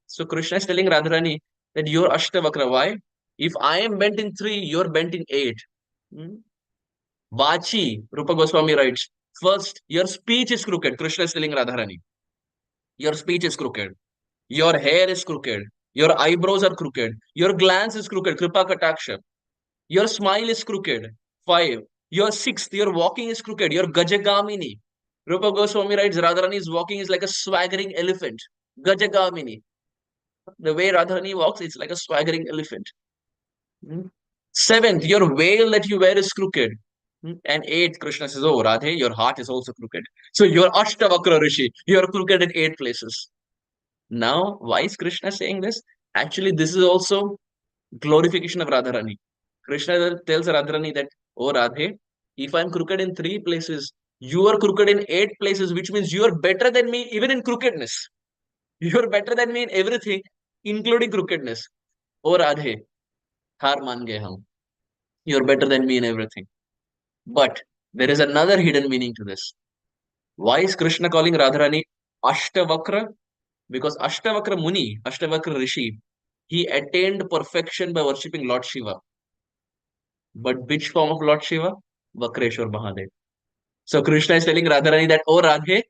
So Krishna is telling Radharani that you're Ashtavakra. Why? If I am bent in 3, you're bent in 8. Vachi, Rupa Goswami writes, first, your speech is crooked. Krishna is telling Radharani. Your speech is crooked. Your hair is crooked. Your eyebrows are crooked. Your glance is crooked. Kripa Kataksha. Your smile is crooked. 5. Your 6th, your walking is crooked. Your Gajagamini. Rupa Goswami writes, Radharani's walking is like a swaggering elephant. Gajagamini. The way Radharani walks, it's like a swaggering elephant. 7th, your veil that you wear is crooked. And 8th, Krishna says, oh, Radhe, your heart is also crooked. So you're Ashtavakra Rishi. You're crooked in 8 places. Now, why is Krishna saying this? Actually, this is also glorification of Radharani. Krishna tells Radharani that, oh, Radhe, if I'm crooked in 3 places, you are crooked in 8 places, which means you are better than me even in crookedness. You're better than me in everything, including crookedness. Oh, Radhe, har maan gaye hum. You're better than me in everything. But there is another hidden meaning to this. Why is Krishna calling Radharani Ashtavakra? Because Ashtavakra Muni, Ashtavakra Rishi, he attained perfection by worshipping Lord Shiva. But which form of Lord Shiva? Vakreshwar Mahadev. So Krishna is telling Radharani that, oh Radhe,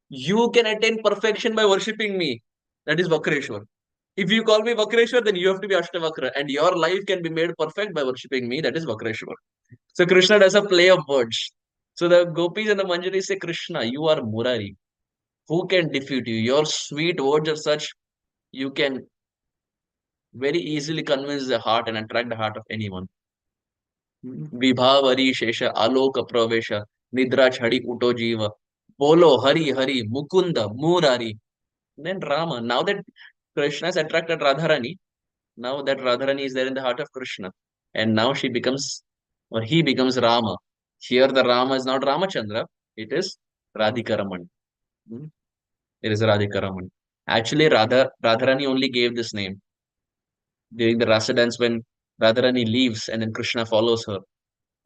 you can attain perfection by worshipping me. That is Vakreshwar. If you call me Vakreshwar, then you have to be Ashtavakra. And your life can be made perfect by worshipping me. That is Vakreshwar. So Krishna does a play of words. So the gopis and the manjaris say, Krishna, you are Murari. Who can defeat you? Your sweet words are such, you can very easily convince the heart and attract the heart of anyone. Vibhavari Shesha Aloka Pravesha Nidra Chhadi Uto Jiva Bolo Hari Hari Mukunda Murari. Then Rama. Now that Krishna has attracted Radharani, now that Radharani is there in the heart of Krishna, and now she becomes, or he becomes Rama. Here the Rama is not Ramachandra, it is Radhika Raman. It is Radhika Raman. Actually, Radharani only gave this name during the Rasa dance when Radharani leaves and then Krishna follows her.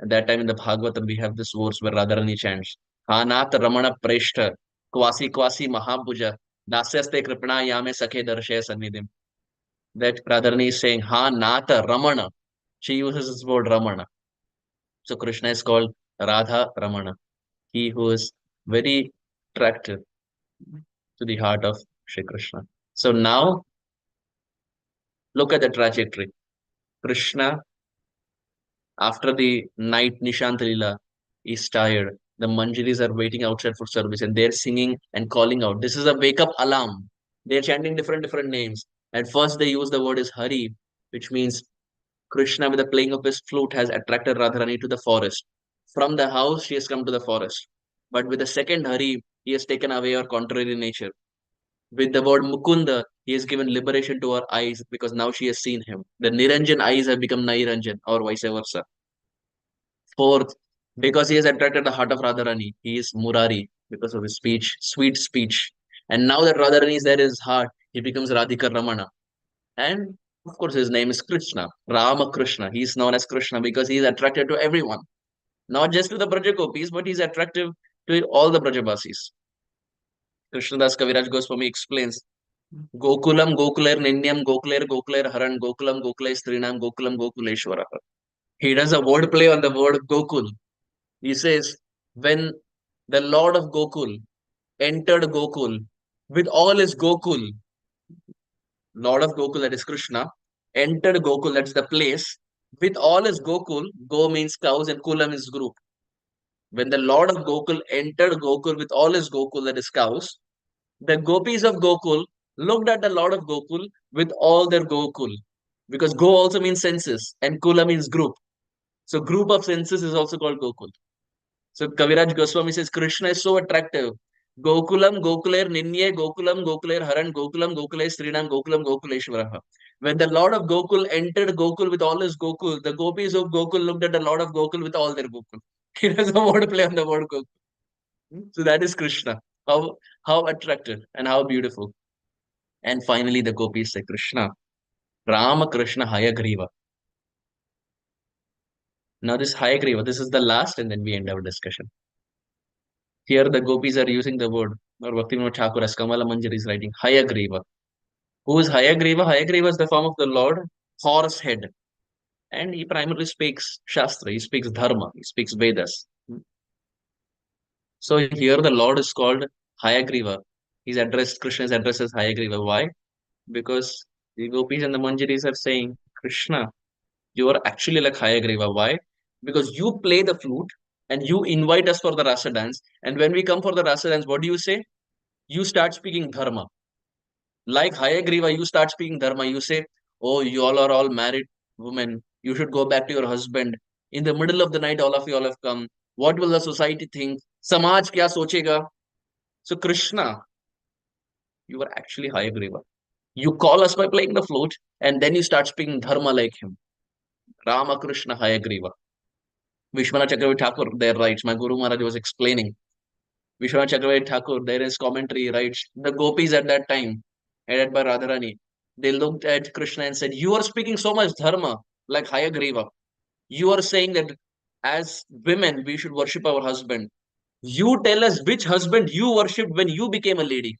At that time in the Bhagavatam, we have this verse where Radharani chants, Hanat Ramana Preshta, Kwasi Kwasi Mahapuja, Dasyaste Kripana Yame Sakhe Darshaya Sannidhim. That Radharani is saying, Ha Nata Ramana. She uses this word Ramana. So Krishna is called Radha Ramana, he who is very attractive to the heart of Shri Krishna. So now look at the trajectory. Krishna, after the night Nishant Leela, is tired. The Manjaris are waiting outside for service and they're singing and calling out. This is a wake up alarm. They're chanting different names. At first, they use the word as Hari, which means Krishna, with the playing of his flute, has attracted Radharani to the forest. From the house, she has come to the forest. But with the second Hari, he has taken away our contrary nature. With the word Mukunda, he has given liberation to our eyes because now she has seen him. The Niranjan eyes have become Nairanjan or vice versa. Fourth, because he has attracted the heart of Radharani, he is Murari because of his speech, sweet speech. And now that Radharani is there in his heart, he becomes Radhika Ramana. And of course, his name is Krishna, Rama Krishna. He is known as Krishna because he is attracted to everyone, not just to the Brajagopis, but he's attractive to all the Brajabasis. Krishnadas Kaviraj Goswami explains Gokulam, Gokuler, Ninyam, Gokuler, Haran, Gokulam, Gokulai, Strinam, Gokulam, Gokuleshwara. He does a word play on the word Gokul. He says, when the Lord of Gokul entered Gokul with all his Gokul, Lord of Gokul, that is Krishna, entered Gokul, that's the place, with all his Gokul. Go means cows and Kulam is group. When the Lord of Gokul entered Gokul with all his Gokul, that is cows, the gopis of Gokul looked at the Lord of Gokul with all their Gokul. Because Go also means senses and Kula means group. So group of senses is also called Gokul. So Kaviraj Goswami says Krishna is so attractive. Gokulam, Gokuler, Ninye, Gokulam, Gokuler, Haran, Gokulam, Gokulai, Srinam, Gokulam, Gokuleshwaraha. When the Lord of Gokul entered Gokul with all his Gokul, the gopis of Gokul looked at the Lord of Gokul with all their Gokul. He does a word play on the word Gokul. So that is Krishna. How attractive and how beautiful. And finally, the gopis say Krishna, Rama Krishna Hayagriva. Now, this Hayagriva, this is the last, and then we end our discussion. Here, the gopis are using the word, or Bhaktivinoda Thakur as Kamala Manjari is writing Hayagriva. Who is Hayagriva? Hayagriva is the form of the Lord, horse head. And he primarily speaks Shastra, he speaks Dharma, he speaks Vedas. So here the Lord is called Hayagriva. He's addressed, Krishna is addressed as Hayagriva. Why? Because the gopis and the Manjaris are saying, Krishna, you are actually like Hayagriva. Why? Because you play the flute and you invite us for the rasa dance. And when we come for the rasa dance, what do you say? You start speaking Dharma. Like Hayagriva, you start speaking Dharma. You say, oh, you all are all married women. You should go back to your husband. In the middle of the night, all of you all have come. What will the society think? Samaj kya sochega? So Krishna, you are actually Hayagriva. You call us by playing the flute and then you start speaking Dharma like him. Rama Krishna Hayagriva. Vishwanath Chakravarti Thakur there writes, my Guru Maharaj was explaining. Vishwanath Chakravarti Thakur, there is commentary, writes, the gopis at that time, headed by Radharani, they looked at Krishna and said, you are speaking so much dharma, like Hayagriva. You are saying that as women, we should worship our husband. You tell us which husband you worshipped when you became a lady.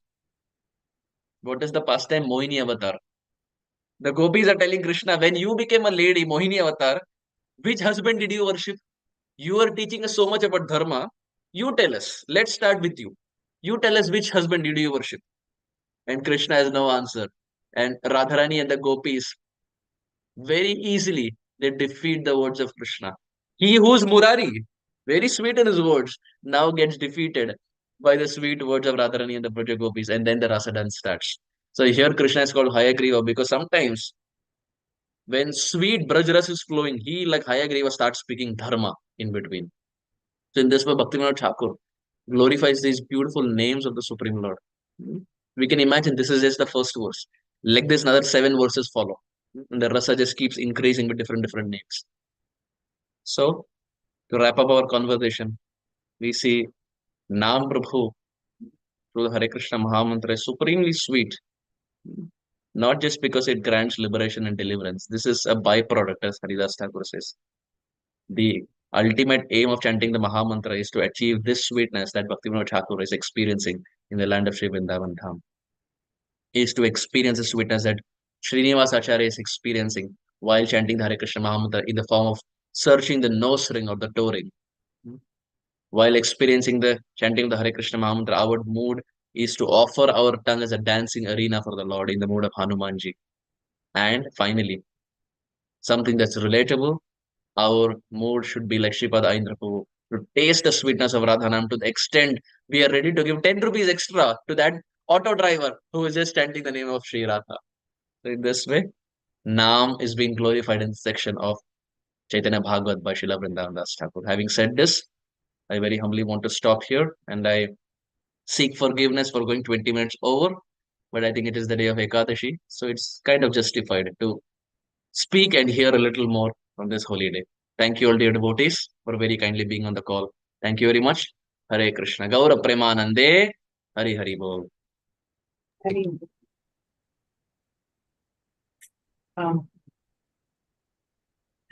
What is the pastime? Mohini Avatar. The gopis are telling Krishna, when you became a lady, Mohini Avatar, which husband did you worship? You are teaching us so much about dharma. You tell us. Let's start with you. You tell us which husband did you worship? And Krishna has no answer. And Radharani and the gopis very easily they defeat the words of Krishna. He who's Murari, very sweet in his words, now gets defeated by the sweet words of Radharani and the Braja gopis, and then the rasa dance starts. So here Krishna is called Hayagriva because sometimes when sweet Brajras is flowing, he like Hayagriva starts speaking dharma in between. So in this way, Bhaktivinoda Thakur glorifies these beautiful names of the Supreme Lord. We can imagine this is just the first verse. Like this, another 7 verses follow. And the rasa just keeps increasing with different names. So to wrap up our conversation, we see Nam Prabhu through the Hare Krishna Mahamantra is supremely sweet. Not just because it grants liberation and deliverance. This is a byproduct, as Haridas Thakur says. The ultimate aim of chanting the Mahamantra is to achieve this sweetness that Bhaktivinoda Thakur is experiencing in the land of Sri Vrindavan Dham. Is to experience the sweetness that Srinivas Acharya is experiencing while chanting the Hare Krishna Mahamantra in the form of searching the nose ring or the toe ring. While experiencing the chanting of the Hare Krishna Mahamantra, our mood is to offer our tongue as a dancing arena for the Lord in the mood of Hanumanji. And finally, something that's relatable, our mood should be like Sripada Aindra Prabhu, to taste the sweetness of Radhanam to the extent we are ready to give 10 rupees extra to that auto driver who is just chanting the name of Sri Radha. So in this way, Naam is being glorified in the section of Chaitanya Bhagavat by Srila Vrindavan Das Thakur. Having said this, I very humbly want to stop here and I seek forgiveness for going 20 minutes over. But I think it is the day of Ekadashi, so it's kind of justified to speak and hear a little more from this holy day. Thank you all dear devotees for very kindly being on the call. Thank you very much. Hare Krishna. Gaura Premanande. Hari Hari Bol. Hari.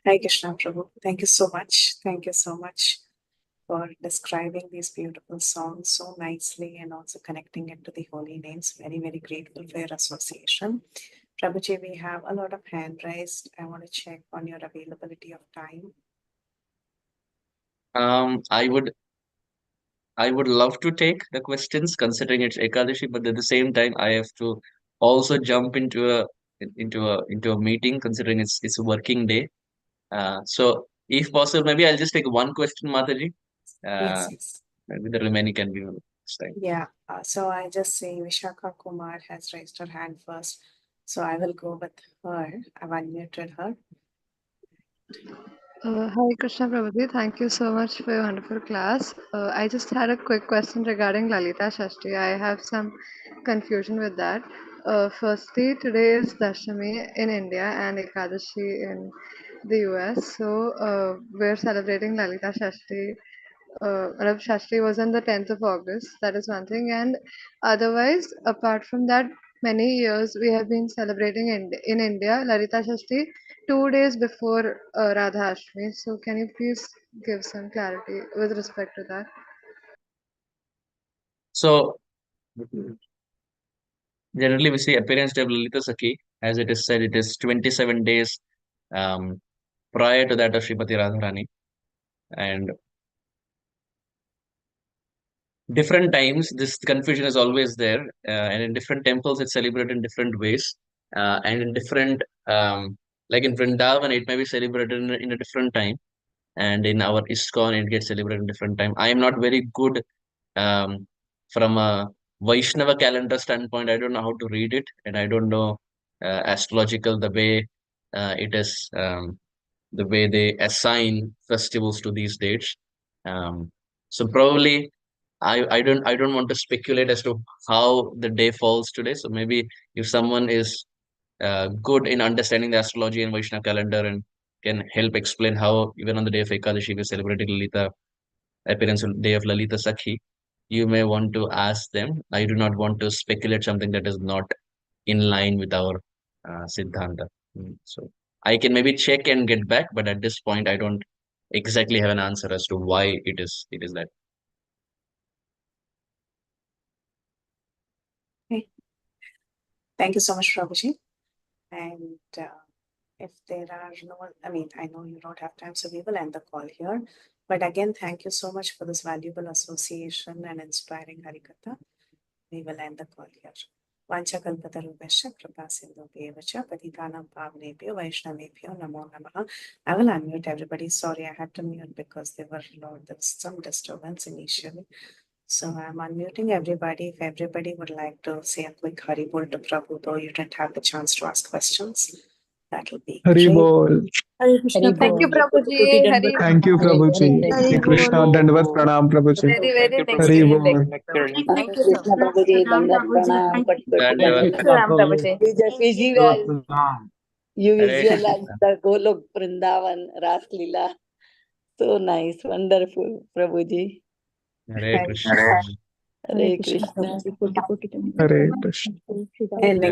Hare Krishna Prabhu. Thank you so much. Thank you so much for describing these beautiful songs so nicely and also connecting it to the holy names. Very, very grateful for your association. Prabhuji, we have a lot of hand raised. I want to check on your availability of time. I would love to take the questions considering it's Ekadashi, but at the same time I have to also jump into a meeting considering it's a working day. So if possible, maybe I'll just take one question, Mataji. Yes. Maybe the remaining can be next time. Yeah. So I just say Vishakha Kumar has raised her hand first. So I will go with her. I've unmuted her. Hare Krishna Prabhuji, thank you so much for your wonderful class. I just had a quick question regarding Lalita Shashti. I have some confusion with that. Firstly, today is Dashami in India and Ekadashi in the US. So we're celebrating Lalita Shashti. Shashti was on the 10th of August. That is one thing. And otherwise, apart from that, many years we have been celebrating in India Lalita Shashti 2 days before Radha Ashtami. So can you please give some clarity with respect to that? So generally we see appearance day of Lalita Sakhi, as it is said, it is 27 days prior to that of Srimati Radharani. And different times this confusion is always there, and in different temples it's celebrated in different ways, and in different like in Vrindavan it may be celebrated in a different time, and in our ISKCON it gets celebrated in different time. I am not very good from a Vaishnava calendar standpoint. I don't know how to read it, and I don't know astrological the way it is the way they assign festivals to these dates. So probably I don't want to speculate as to how the day falls today. So maybe if someone is good in understanding the astrology and Vaishnava calendar and can help explain how even on the day of Ekadashi we celebrated Lalita appearance of day of Lalita Sakhi, you may want to ask them. I do not want to speculate something that is not in line with our Siddhanta. So I can maybe check and get back, but at this point I don't exactly have an answer as to why it is that. Okay. Thank you so much, Prabhuji. And if there are no, I know you don't have time, so we will end the call here. But again, thank you so much for this valuable association and inspiring Harikatha. We will end the call here. Vanchakalpatarubhasya kripasindhubhyevacha patitanam pavnebhyo vaishnavebhyo namo namaha. I will unmute everybody. Sorry, I had to mute because there was some disturbance initially. So I'm unmuting everybody. If everybody would like to say a quick Haribol to Prabhu, though you didn't have the chance to ask questions, that will be great. Haribol. Hare Krishna. Thank you, Prabhuji. Hare Thank you, Prabhuji. Hare Hare Krishna. Dandavat Pranam, Prabhuji. Very, very thank Hari you. Bol. Hare Krishna Prabhuji, Dandavat Pranam, Koti Koti Dhanyavad. Ram Prabhuji. You just visualize, you Hare visualize Krishna. the Golok Vrindavan Ras Leela. So nice, wonderful, Prabhuji. Hare Krishna. Hare Krishna. Hare Krishna. And